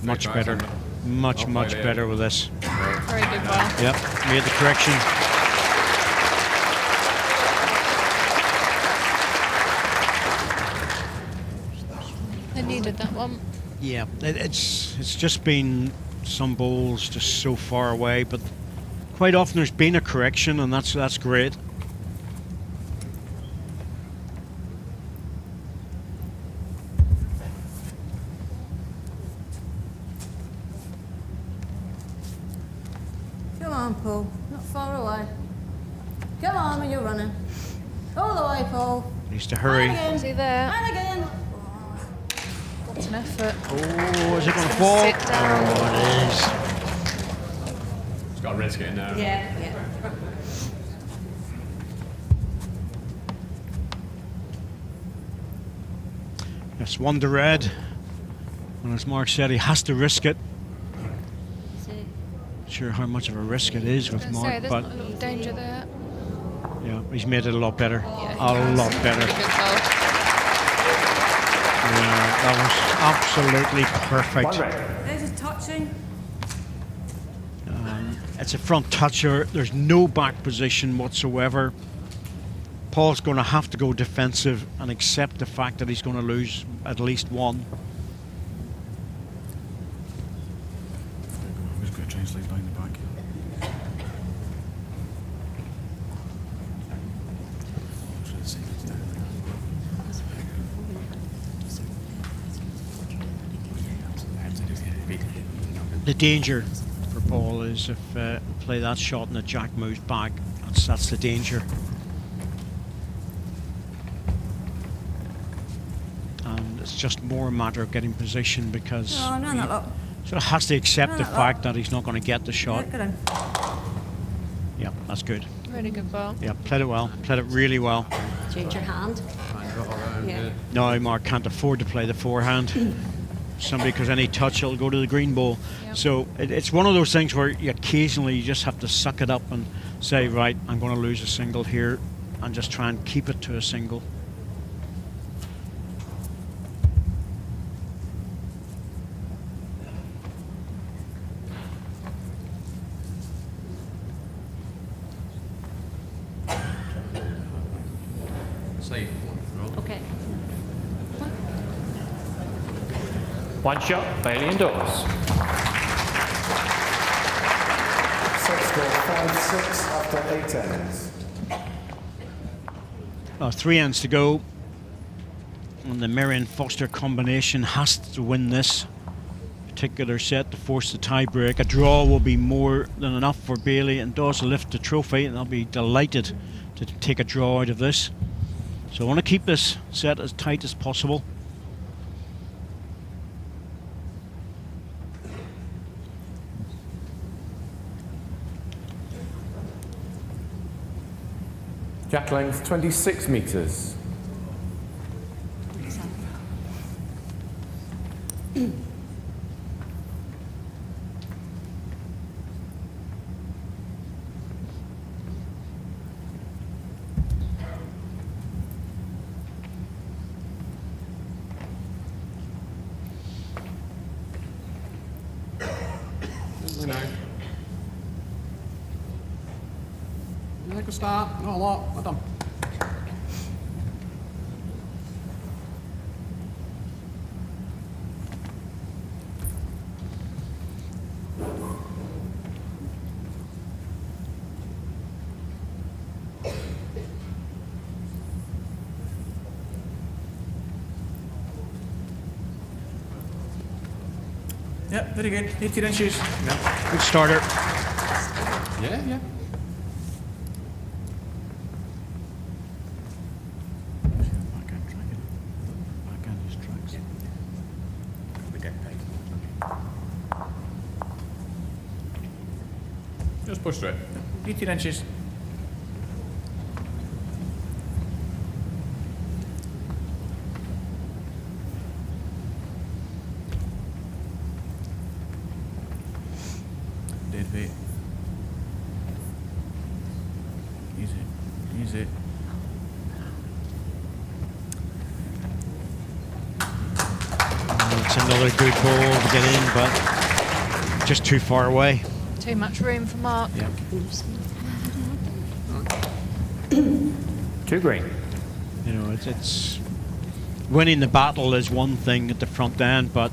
Much better. Much better with this. Very good ball. Yep, made the correction. They needed that one. Yeah, it's just been some balls just so far away, but quite often there's been a correction, and that's great. Come on, Paul. Not far away. Come on when you're running. All the way, Paul. Needs to hurry. And again. Is he there? And again. That's an effort. Oh, is it going to fall? Sit down. Oh, it is. It's got to risk it now. Yeah, yeah. It's one to red. And as Mark said, he has to risk it. See. Not sure how much of a risk it is with Say, Mark, there's but not a little danger there. yeah, he's made it a lot better. Yeah, A lot better. Really good ball. Yeah, that was absolutely perfect. One red. There's a touching. It's a front toucher. There's no back position whatsoever. Paul's going to have to go defensive and accept the fact that he's going to lose at least one. I'm just going to translate down the back. The danger for Paul is if play that shot and the jack moves back. That's the danger. And it's just more a matter of getting position because Oh, no, he not lot. sort of has to accept No, the not fact that he's not going to get the shot. Yeah, good on. Yeah, that's good. Really good ball. Yeah, played it well. Played it really well. Change your hand. And got around, Yeah. No, Mark can't afford to play the forehand. Somebody, because any touch, he'll go to the green ball. Yep. So it's one of those things where you occasionally you just have to suck it up and say, right, I'm going to lose a single here, and just try and keep it to a single. Safe. Okay. One shot, Bailey and Dawes. Set score 5-6 after 8 ends. 3 ends to go. And the A.Merrien Foster combination has to win this particular set to force the tie-break. A draw will be more than enough for Bailey and Dawes to lift the trophy, and they'll be delighted to take a draw out of this. So I want to keep this set as tight as possible. Jack length 26 metres. Good start. Not a lot. Well done. Yep, very good. 18 inches. Good starter. Yeah. Backhand tracking. Backhand is tracks. Just push straight. 18 inches. Dead weight. Easy. Easy. It's another good ball to get in, but just too far away. Too much room for Mark. Yeah. 2 green. You know, it's winning the battle is one thing at the front end, but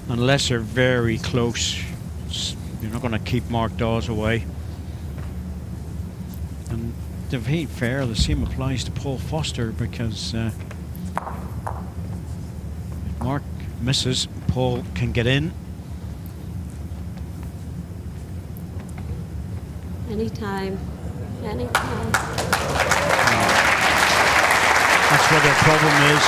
unless they're very close, you're not going to keep M.Dawes away. And to be fair, the same applies to Paul Foster, because if Mark misses, Paul can get in. Anytime. Anytime. That's where their problem is.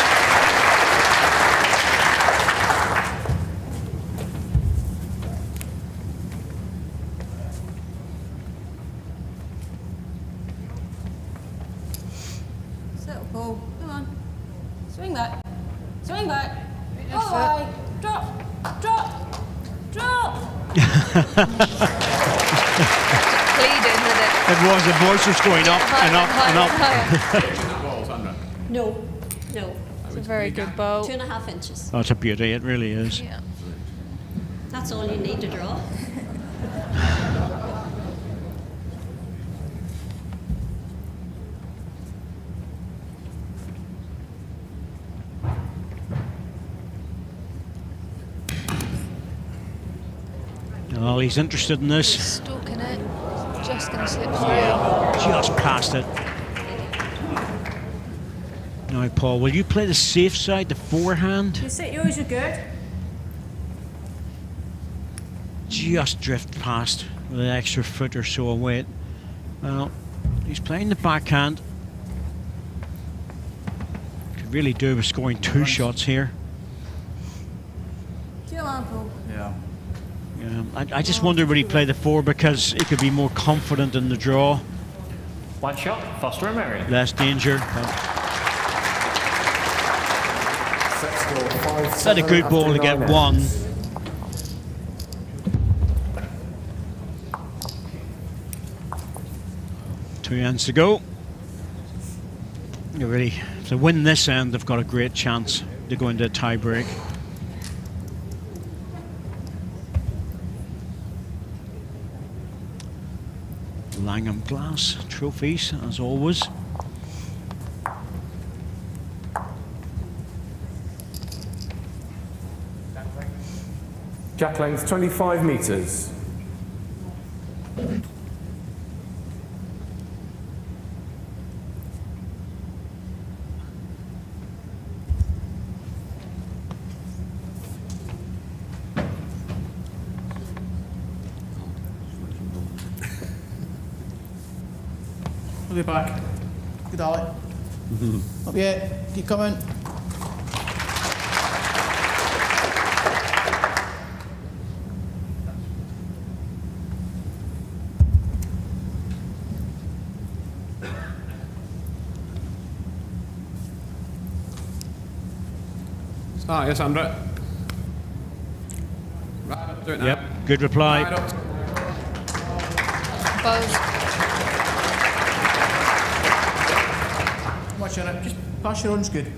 Settle, Paul. Come on. Swing back. Swing back. All right. Drop. Drop. Drop. Pleading with it. It was, the voice was going up and up and up. That ball, Sandra. No. No. It's a very good bowl. 2.5 inches. Oh, it's a beauty, it really is. Yeah. That's all you need to draw. Oh, he's interested in this. Stalking it. Just going to slip through. Just past it. Now, Paul, will you play the safe side, the forehand? You sit yours, you're good. Just drift past with an extra foot or so of weight. Well, he's playing the backhand. Could really do with scoring 2 shots here. Come on, Paul. Yeah. I just wonder would he play the 4 because he could be more confident in the draw. 1 shot, Foster and A.Merrien. Less danger. Set score 5. Is that a good ball to get 1? Two ends to go. Really, if they win this end, they've got a great chance to go into a tie break. Langham Glass trophies, as always. Jack length 25 metres. I'll be back. Good Alec. Up yet. Keep coming. Start, yes, Sandra. Right up to it now. Yep, good reply. Right up. Bowls. Watch on it. Just pass your on's good.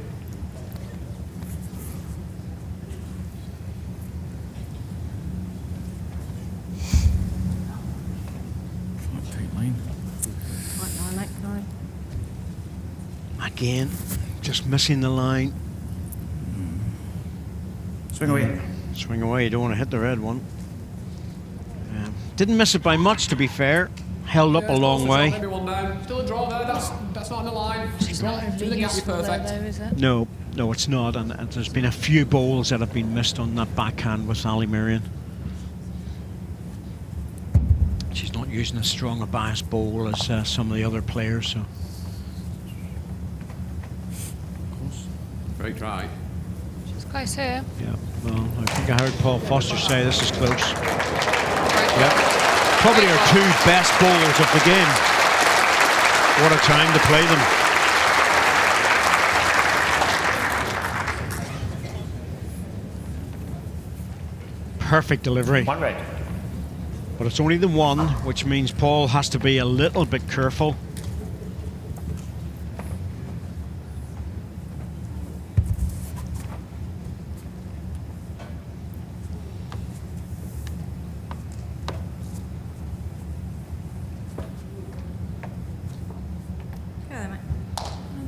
Tight line. Again, just missing the line. Swing away. Swing away, you don't want to hit the red one. Didn't miss it by much, to be fair. Held up a long way. Maybe one down. Still a draw there. That's not in the line. It's not overly useful though, is it? No, it's not. And there's been a few bowls that have been missed on that backhand with A.Merrien. She's not using as strong a bias bowl as some of the other players. So. Great try. She's close here. Yeah, well, I think I heard Paul Foster say this is close. Yeah. Probably our two best bowlers of the game. What a time to play them. Perfect delivery. One red. But it's only the one, which means Paul has to be a little bit careful.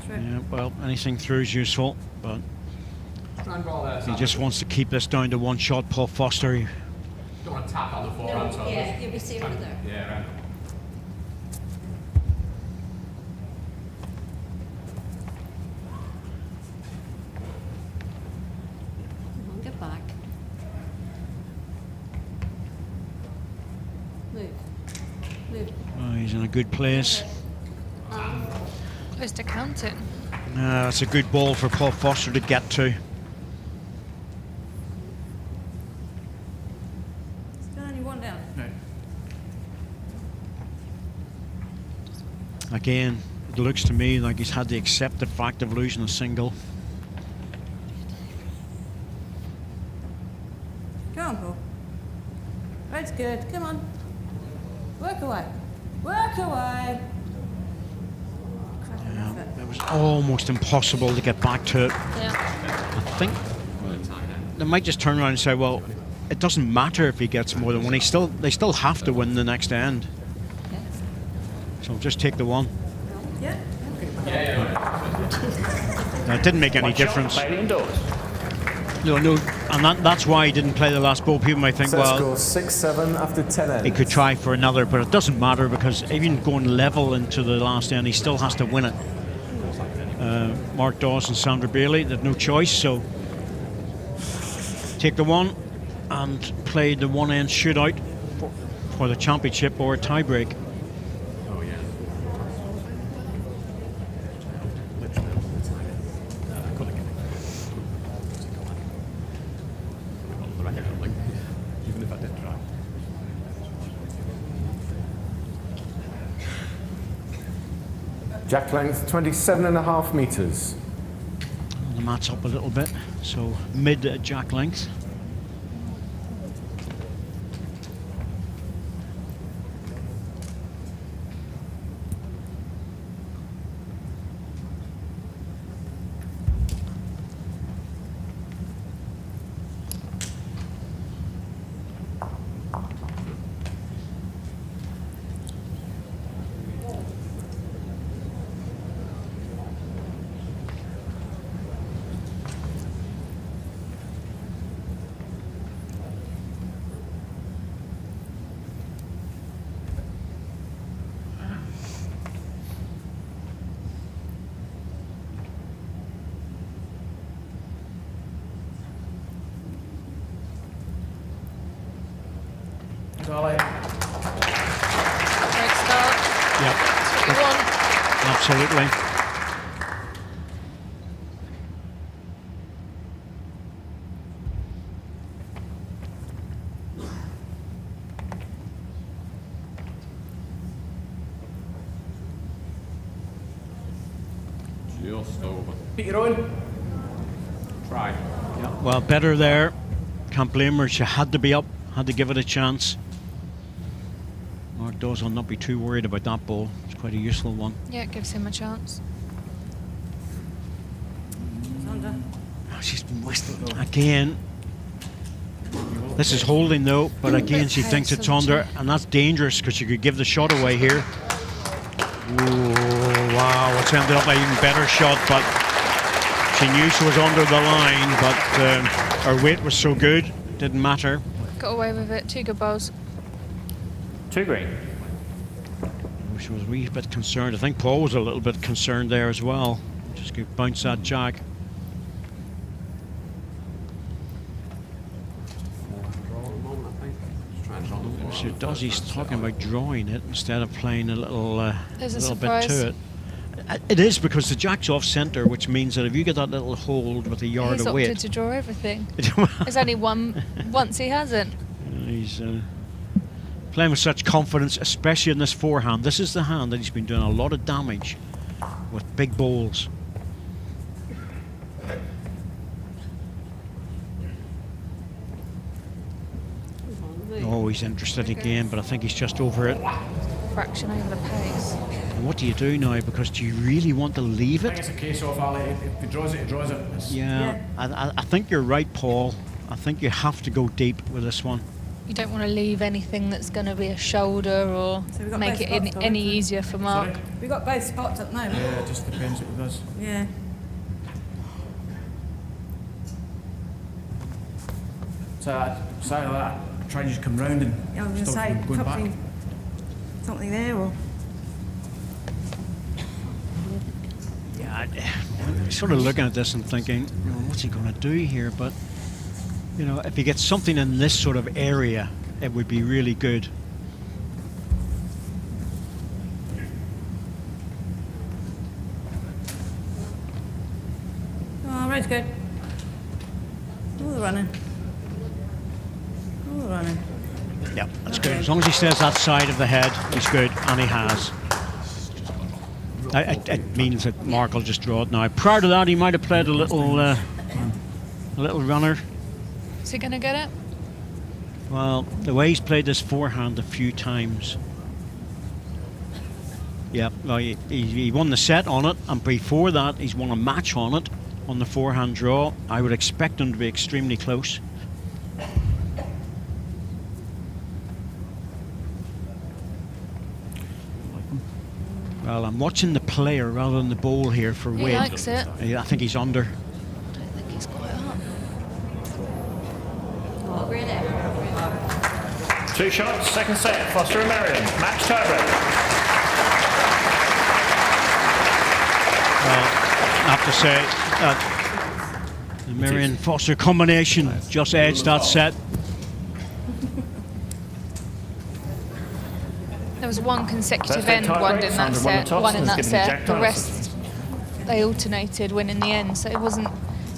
Yeah, well, anything through is useful, but he just wants to keep this down to one shot. Paul Foster. You don't want to tap on the forehand. No, yeah, you'll be safer there. Yeah, right. Come on, get back. Move. Move. Oh, he's in a good place. Close to counting. That's a good ball for Paul Foster to get to. Still only one down. No. Again, it looks to me like he's had to accept the fact of losing a single. Come on, Paul. Red's good. Come on. Work away. Work away. It was almost impossible to get back to it. Yeah. I think they might just turn around and say, well, it doesn't matter if he gets more than one. They still have to win the next end. So just take the one. Yeah. It didn't make any difference. Bailey and Dawes. No, and that's why he didn't play the last ball. People might think, Set well, score 6-7 after 10 ends. he could try for another, but it doesn't matter because even going level into the last end, he still has to win it. M.Dawes and S.Bailie, they've no choice, so take the one and play the one end shootout for the championship or a tiebreak. Oh, yeah. Even if I did try. Jack length 27.5 metres. The mat's up a little bit, so mid jack length. Great start. Yep. That's what you want. Absolutely. Just over. Beat your own. Try. Yeah, well, better there. Can't blame her. She had to be up, had to give it a chance. M.Dawes will not be too worried about that ball. It's quite a useful one. Yeah, it gives him a chance. Oh, she's missed it again. This is holding though, but again she thinks it's under, and that's dangerous because she could give the shot away here. Ooh, Wow, it's ended up an even better shot, but she knew she was under the line, but her weight was so good, didn't matter. Got away with it. 2 good balls. 2 green. She was a wee bit concerned. I think Paul was a little bit concerned there as well. Just could bounce that jack. So does he's talking about drawing it instead of playing a little bit to it. It is because the jack's off centre, which means that if you get that little hold with a yard He's of weight. opted to draw everything. There's only one once he hasn't. He's playing with such confidence, especially in this forehand. This is the hand that he's been doing a lot of damage with big balls. Oh, he's interested again, but I think he's just over it. Fraction over the pace. And what do you do now? Because do you really want to leave I it? think it's a case of, Ali, if he draws it, he draws it. Yeah, I think you're right, Paul. I think you have to go deep with this one. You don't want to leave anything that's going to be a shoulder or So we've got make both it spots, any haven't we? easier for Mark. Sorry? We've got both spots at the moment. Yeah, it just depends what it does. Yeah. So that, try and just come round and Yeah, I was going to stop say, him going back. something there, or... Yeah, I'm sort of looking at this and thinking, you know, what's he going to do here? But, you know, if he gets something in this sort of area, it would be really good. Oh, red's good. All the running. All the running. Yeah, that's good. As long as he stays that side of the head, he's good, and he has. It means that Mark will just draw it now. Prior to that, he might have played a little runner. Is he going to get it? Well, the way he's played this forehand a few times. Yeah, well, he won the set on it, and before that, he's won a match on it, on the forehand draw. I would expect him to be extremely close. Well, I'm watching the player rather than the ball here for He weight. likes it. I think he's under. I don't think he's quite up. Oh, great effort. 2 shots, second set. Foster and A.Merrien. Match tiebreak. Well, I have to say, the A.Merrien Foster combination just edged that set. There was one consecutive First set end one tiebreak, in that Sandra won the set, toss one in and has that given set. Jack The Donnison. rest, they alternated winning the end, so it wasn't,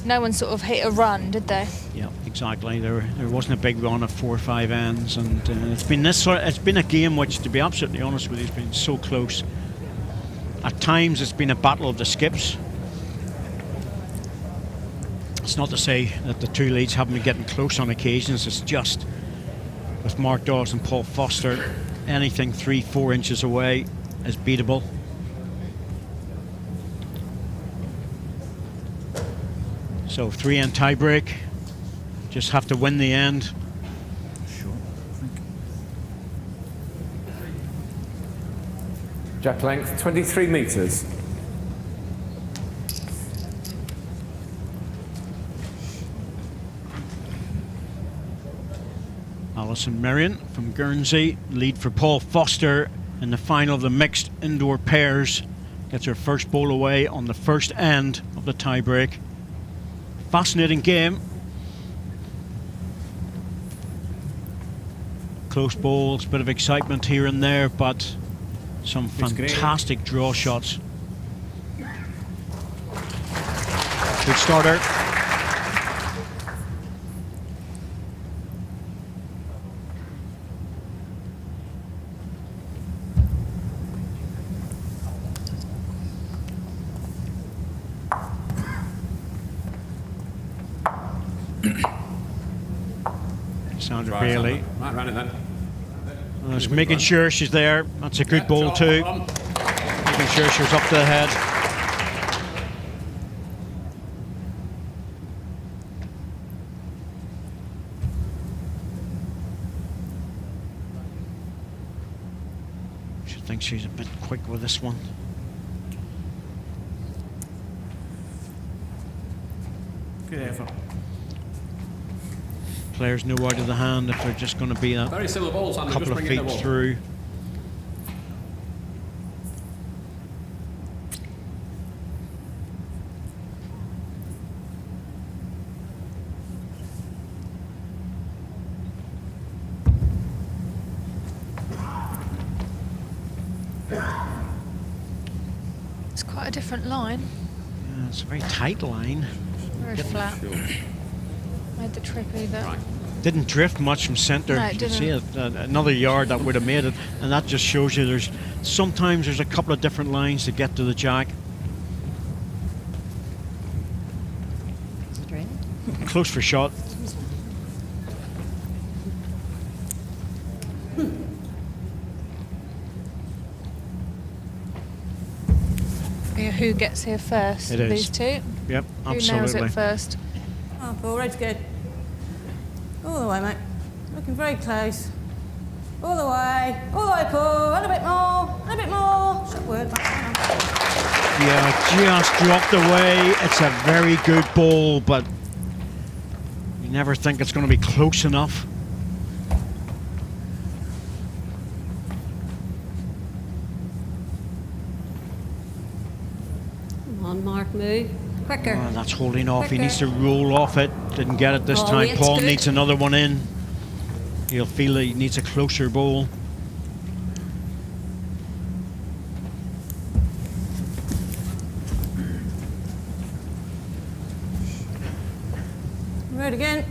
no one sort of hit a run, did they? Yeah, exactly. There wasn't a big run of 4 or 5 ends, and it's been this sort. It's been a game which, to be absolutely honest with you, has been so close. At times, it's been a battle of the skips. It's not to say that the two leads haven't been getting close on occasions. It's just with M.Dawes and Paul Foster, anything 3-4 inches away is beatable. So 3-end tiebreak. Just have to win the end. Sure, I think. Jack length 23 metres. A.Merrien from Guernsey, lead for Paul Foster in the final of the mixed indoor pairs. Gets her first ball away on the first end of the tiebreak. Fascinating game. Close balls, bit of excitement here and there, but some fantastic draw shots. Good starter. S.Bailie. Right, run it then. Just making sure she's there. That's a good ball too. Making sure she was up to the head. She thinks she's a bit quick with this one. Good effort. Players know out of the hand if they're just going to be a Very similar balls, Sandra. couple Just of bring it in feet the ball. through. It's quite a different line. Yeah, it's a very tight line. Very flat. Made the trip either. Right. Didn't drift much from centre. No, it You can see didn't. another yard that would have made it, and that just shows you sometimes there's a couple of different lines to get to the jack. Is it raining? Close for shot. Yeah, who gets here first? It is. These two? Yep, Who nails absolutely. it first? Oh, Paul, red's good. All the way, mate. Looking very close. All the way, Paul. And a bit more, and a bit more. Shot word, mate. Yeah, just dropped away. It's a very good ball, but you never think it's going to be close enough. Come on, Mark, move. Quicker. Oh, that's holding off. He Quicker. needs to roll off it. Didn't get it this Oh, time. it's Paul good. needs another one in. He'll feel that he needs a closer ball. Red again.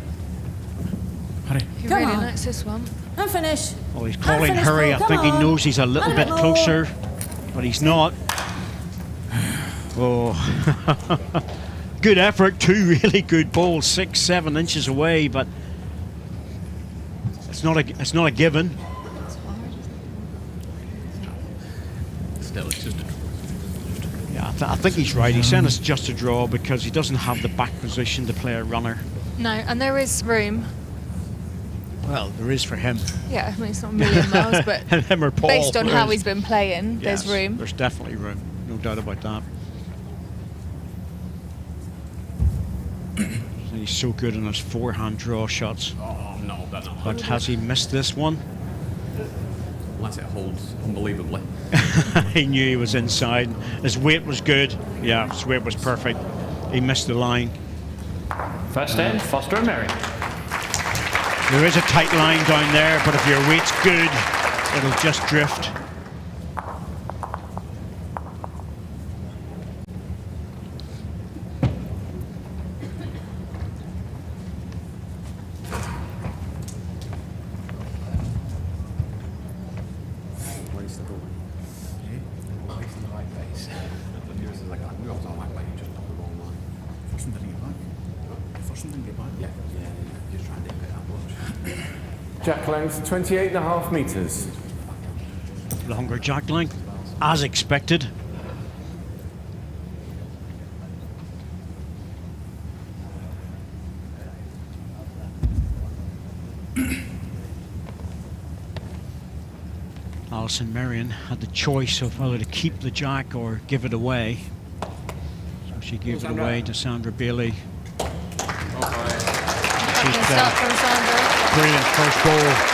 Hurry. He Come really on. likes this one. And finish. Oh, he's And calling finish, hurry. I Paul, think come he on. knows he's a little And bit more. closer, but he's not. Oh, good effort. Two really good balls, 6-7 inches away, but it's not a given. Still, it's just a Yeah, I think he's right. He's saying it's just a draw because he doesn't have the back position to play a runner. No, and there is room. Well, there is for him. Yeah, I mean, it's not a million miles, but Him or Paul. based on how There's- he's been playing, there's Yes, room. There's definitely room. No doubt about that. He's so good in his forehand draw shots. Oh, no, that's not. But has he missed this one? Unless it holds unbelievably. He knew he was inside. His weight was good. Yeah, his weight was perfect. He missed the line. First end, Foster and Merriam. There is a tight line down there, but if your weight's good, it'll just drift. Where's the goal? Where's the right base? And yours is like, I knew I was on my way, just on the wrong line. First one didn't get back. First one didn't get back. Yeah, just trying to get that much. Jack length 28.5 metres. Longer jack length, as expected. A.Merrien had the choice of whether to keep the jack or give it away. So she gave it away to S.Bailie. She's Start from Sandra. brilliant first ball.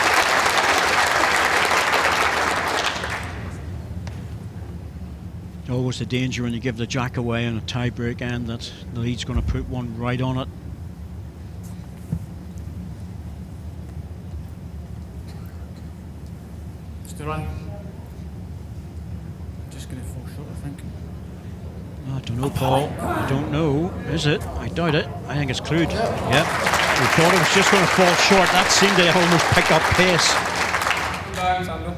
Always the danger when you give the jack away on a tie-break end that the lead's going to put one right on it. Still run. Just going to fall short, I think. I don't know, Paul. I don't know. Is it? I doubt it. I think it's clued. Yep. We thought it was just going to fall short. That seemed to almost pick up pace. Down, Sandra.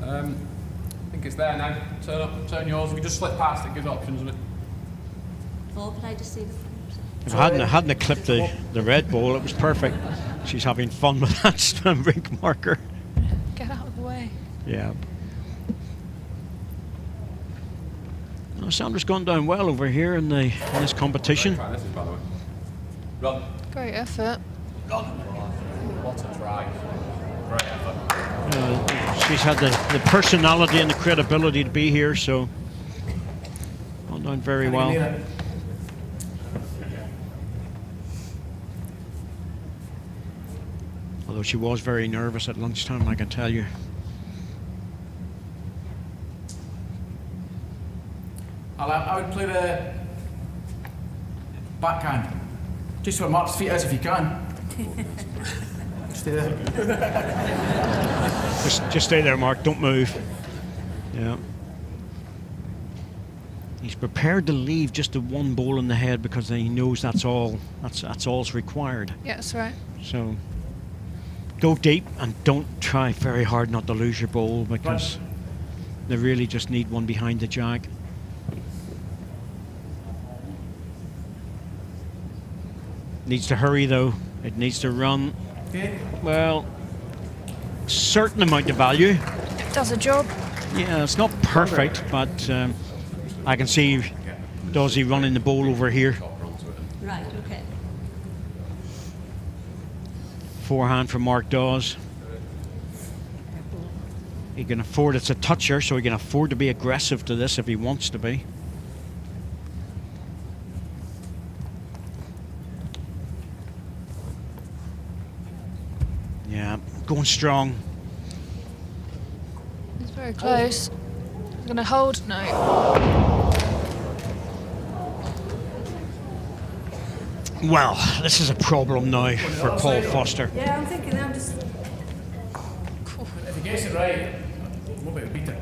I think it's there now. Turn yours. If you just slip past it, gives options of it. Oh, could I just see the If I hadn't clipped the red ball, it was perfect. She's having fun with that swim rink marker. Get out of the way. Yeah. Well, Sandra's gone down well over here in this competition. Try this, by the way. Run. Great effort. What a try. Great effort. She's had the personality and the credibility to be here, so gone down very well. Although she was very nervous at lunchtime, I can tell you. I would play the backhand. Just where Mark's feet is if you can. Stay there. Just stay there, Mark. Don't move. Yeah. He's prepared to leave just the one ball in the head because he knows that's all's required. Yeah, that's right. So go deep and don't try very hard not to lose your ball, because they really just need one behind the jack. Needs to hurry though. It needs to run. Okay. Well, certain amount of value. Does a job. Yeah, it's not perfect, but I can see Dawes running the ball over here. Right, okay. Forehand from Mark Dawes. He can afford, it's a toucher, so he can afford to be aggressive to this if he wants to be. Yeah, going strong. It's very close. Gonna hold? No. Well, this is a problem now for Paul Foster. Yeah, I'm thinking I'm just... If he gets it right, we'll be able to beat it.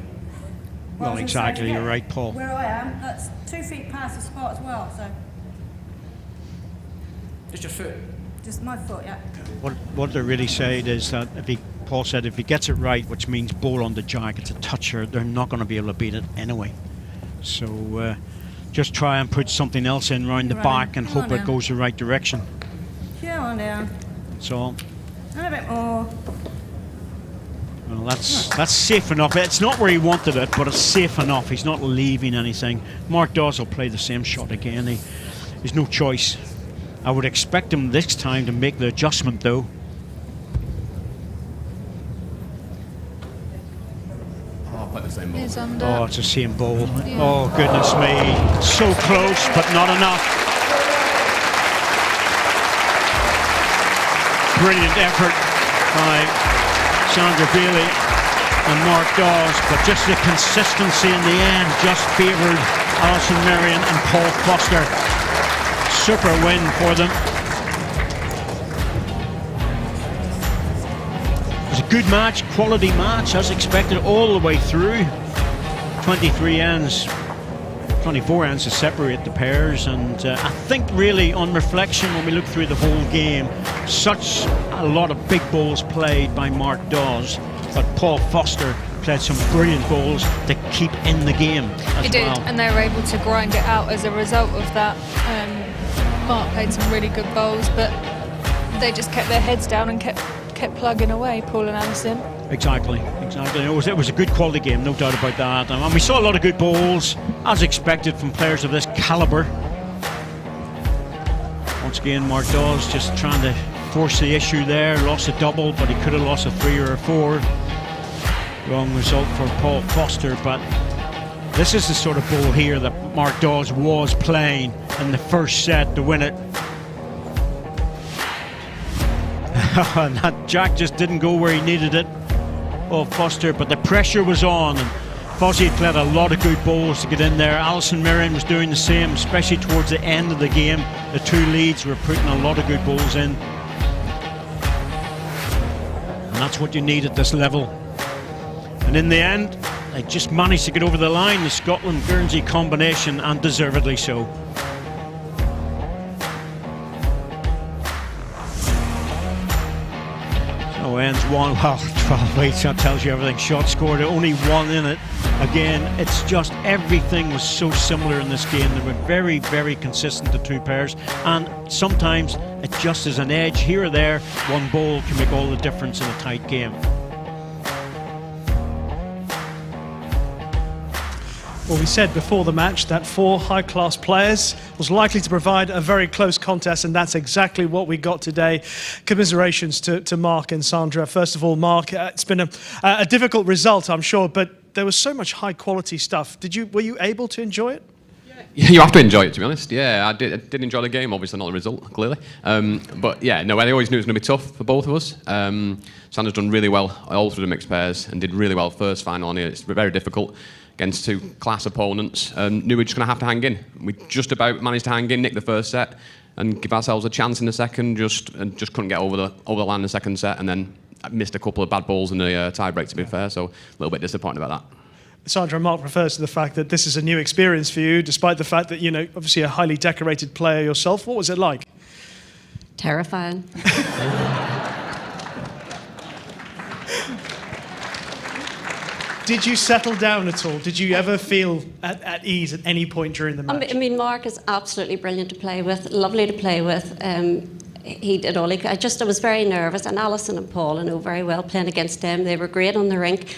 Well, exactly, you're right, Paul. Where I am, that's 2 feet past the spot as well, so... Just your foot. Just my foot, yeah. What they really said is that Paul said if he gets it right, which means ball on the jack, it's a toucher, they're not going to be able to beat it anyway. So just try and put something else in round the back and hope it goes the right direction. Come on down. That's all. And a bit more. Well, that's safe enough. It's not where he wanted it, but it's safe enough. He's not leaving anything. Mark Dawes will play the same shot again. There's no choice. I would expect him this time to make the adjustment though. I'll play the same ball. He's under. Oh, it's the same ball. Yeah. Oh, goodness me. So close, but not enough. Brilliant effort by S.Bailie and Mark Dawes, but just the consistency in the end just favoured A.Merrien and Paul Foster. Super win for them. It was a good match, quality match, as expected all the way through. 23 ends, 24 ends to separate the pairs, and I think really on reflection when we look through the whole game, such a lot of big balls played by Mark Dawes, but Paul Foster played some brilliant balls to keep in the game as He did, well. and they were able to grind it out as a result of that. Mark played some really good bowls, but they just kept their heads down and kept plugging away, Paul and Alison. Exactly. It was a good quality game, no doubt about that. And we saw a lot of good balls, as expected from players of this calibre. Once again, Mark Dawes just trying to force the issue there. Lost a double, but he could have lost a 3 or a 4. Wrong result for Paul Foster, but this is the sort of ball here that Mark Dawes was playing in the first set to win it. And that jack just didn't go where he needed it. Oh, Foster, but the pressure was on, and Fozzie had played a lot of good balls to get in there. A.Merrien was doing the same, especially towards the end of the game. The two leads were putting a lot of good balls in. And that's what you need at this level. And in the end, they just managed to get over the line, the Scotland-Guernsey combination, and deservedly so. So ends 1, well, 12 weights, that tells you everything. Shot scored, only 1 in it. Again, it's just everything was so similar in this game. They were very, very consistent, the two pairs. And sometimes it just is an edge here or there. One ball can make all the difference in a tight game. Well, we said before the match that 4 high-class players was likely to provide a very close contest, and that's exactly what we got today. Commiserations to Mark and Sandra. First of all, Mark, it's been a difficult result, I'm sure, but there was so much high-quality stuff. Were you able to enjoy it? Yeah, You have to enjoy it, to be honest. Yeah, I did enjoy the game. Obviously, not the result, clearly. But yeah, no, I always knew it was going to be tough for both of us. Sandra's done really well all through the mixed pairs and did really well first final on here. It's very difficult against two class opponents. Knew we were just going to have to hang in. We just about managed to hang in, nick the first set, and give ourselves a chance in the second. Just couldn't get over the line in the second set, and then missed a couple of bad balls in the tie break. To be fair, so a little bit disappointed about that. Sandra, Mark refers to the fact that this is a new experience for you, despite the fact that, obviously a highly decorated player yourself. What was it like? Terrifying. Did you settle down at all? Did you ever feel at ease at any point during the match? I mean, Mark is absolutely brilliant to play with, lovely to play with. He did all he could. I was very nervous, and Alison and Paul, I know very well, playing against them. They were great on the rink.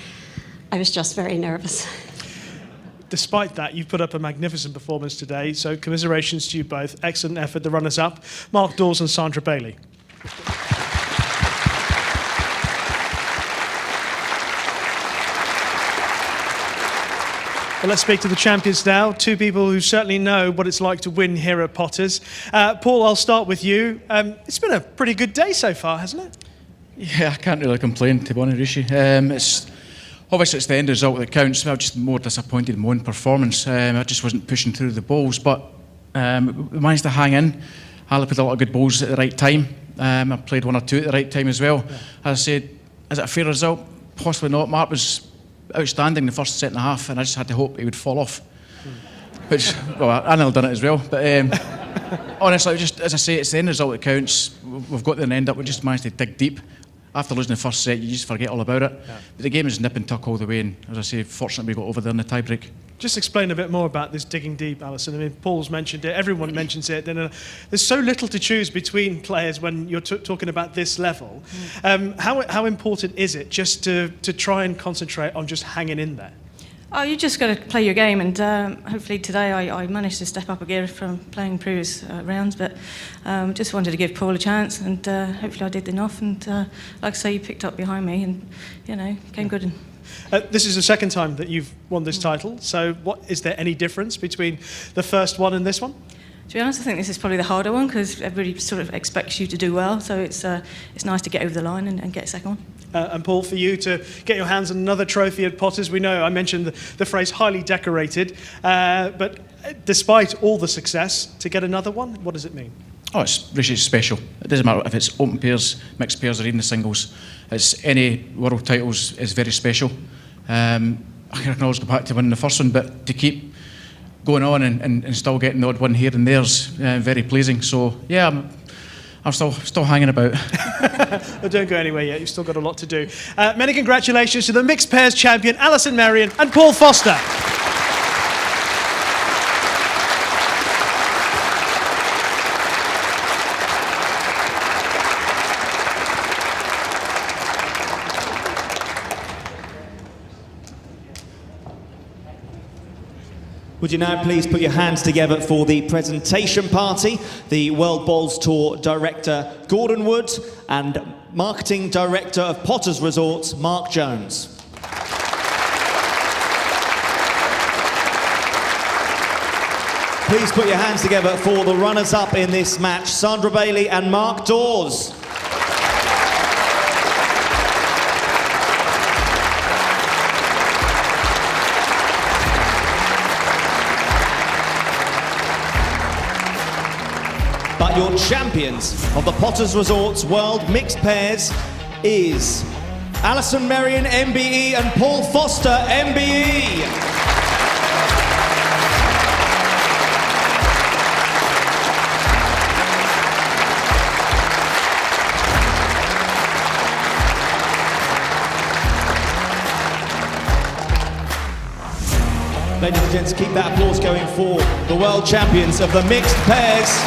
I was just very nervous. Despite that, you've put up a magnificent performance today, so commiserations to you both. Excellent effort, the runners-up, M.Dawes and S.Bailie. Well, let's speak to the champions now. Two people who certainly know what it's like to win here at Potters. Paul, I'll start with you. It's been a pretty good day so far, hasn't it? Yeah, I can't really complain, to be honest, Rishi. Obviously, it's the end result that counts. I was just more disappointed in my own performance. I just wasn't pushing through the balls, but we managed to hang in. I played a lot of good balls at the right time. I played one or two at the right time as well. Yeah. As I said, is it a fair result? Possibly not. Mark was outstanding the first set and a half, and I just had to hope he would fall off. Which, well, I nearly done it as well. But honestly, just as I say, it's the end result that counts. We've got to the end up. We just managed to dig deep. After losing the first set, you just forget all about it. Yeah. But the game is nip and tuck all the way, and as I say, fortunately we got over there in the tie-break. Just explain a bit more about this digging deep, Alison. I mean, Paul's mentioned it, everyone mentions it. And, there's so little to choose between players when you're talking about this level. How important is it just to try and concentrate on just hanging in there? Oh, you just got to play your game, and hopefully today I managed to step up a gear from playing previous rounds, but just wanted to give Paul a chance, and hopefully I did enough, and like I say, you picked up behind me, and came good. This is the second time that you've won this title, so is there any difference between the first one and this one? To be honest, I think this is probably the harder one, because everybody sort of expects you to do well, so it's nice to get over the line and get a second one. And Paul, for you to get your hands on another trophy at Potters, we know I mentioned the phrase highly decorated, but despite all the success, to get another one, what does it mean? Oh, it's special. It doesn't matter if it's open pairs, mixed pairs, or even the singles. It's any world titles is very special. I can always go back to winning the first one, but to keep going on and still getting the odd one here and there's very pleasing. So yeah, I'm still hanging about. Well, don't go anywhere yet. You've still got a lot to do. Many congratulations to the mixed pairs champion A.Merrien and Paul Foster. Would you now please put your hands together for the presentation party, the World Bowls Tour Director Gordon Wood and Marketing Director of Potters Resorts, Mark Jones. Please put your hands together for the runners-up in this match, S.Bailie and M.Dawes. But your champions of the Potters Resorts World Mixed Pairs is A.Merrien, MBE, and Paul Foster, MBE. Ladies and gents, keep that applause going for the world champions of the mixed pairs.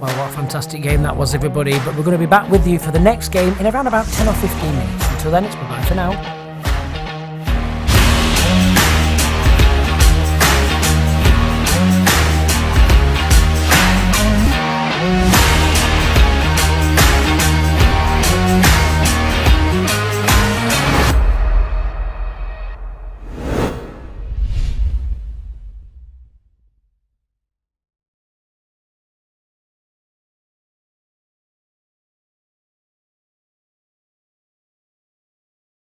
Well, what a fantastic game that was, everybody. But we're going to be back with you for the next game in around about 10 or 15 minutes. Until then, it's bye-bye for now.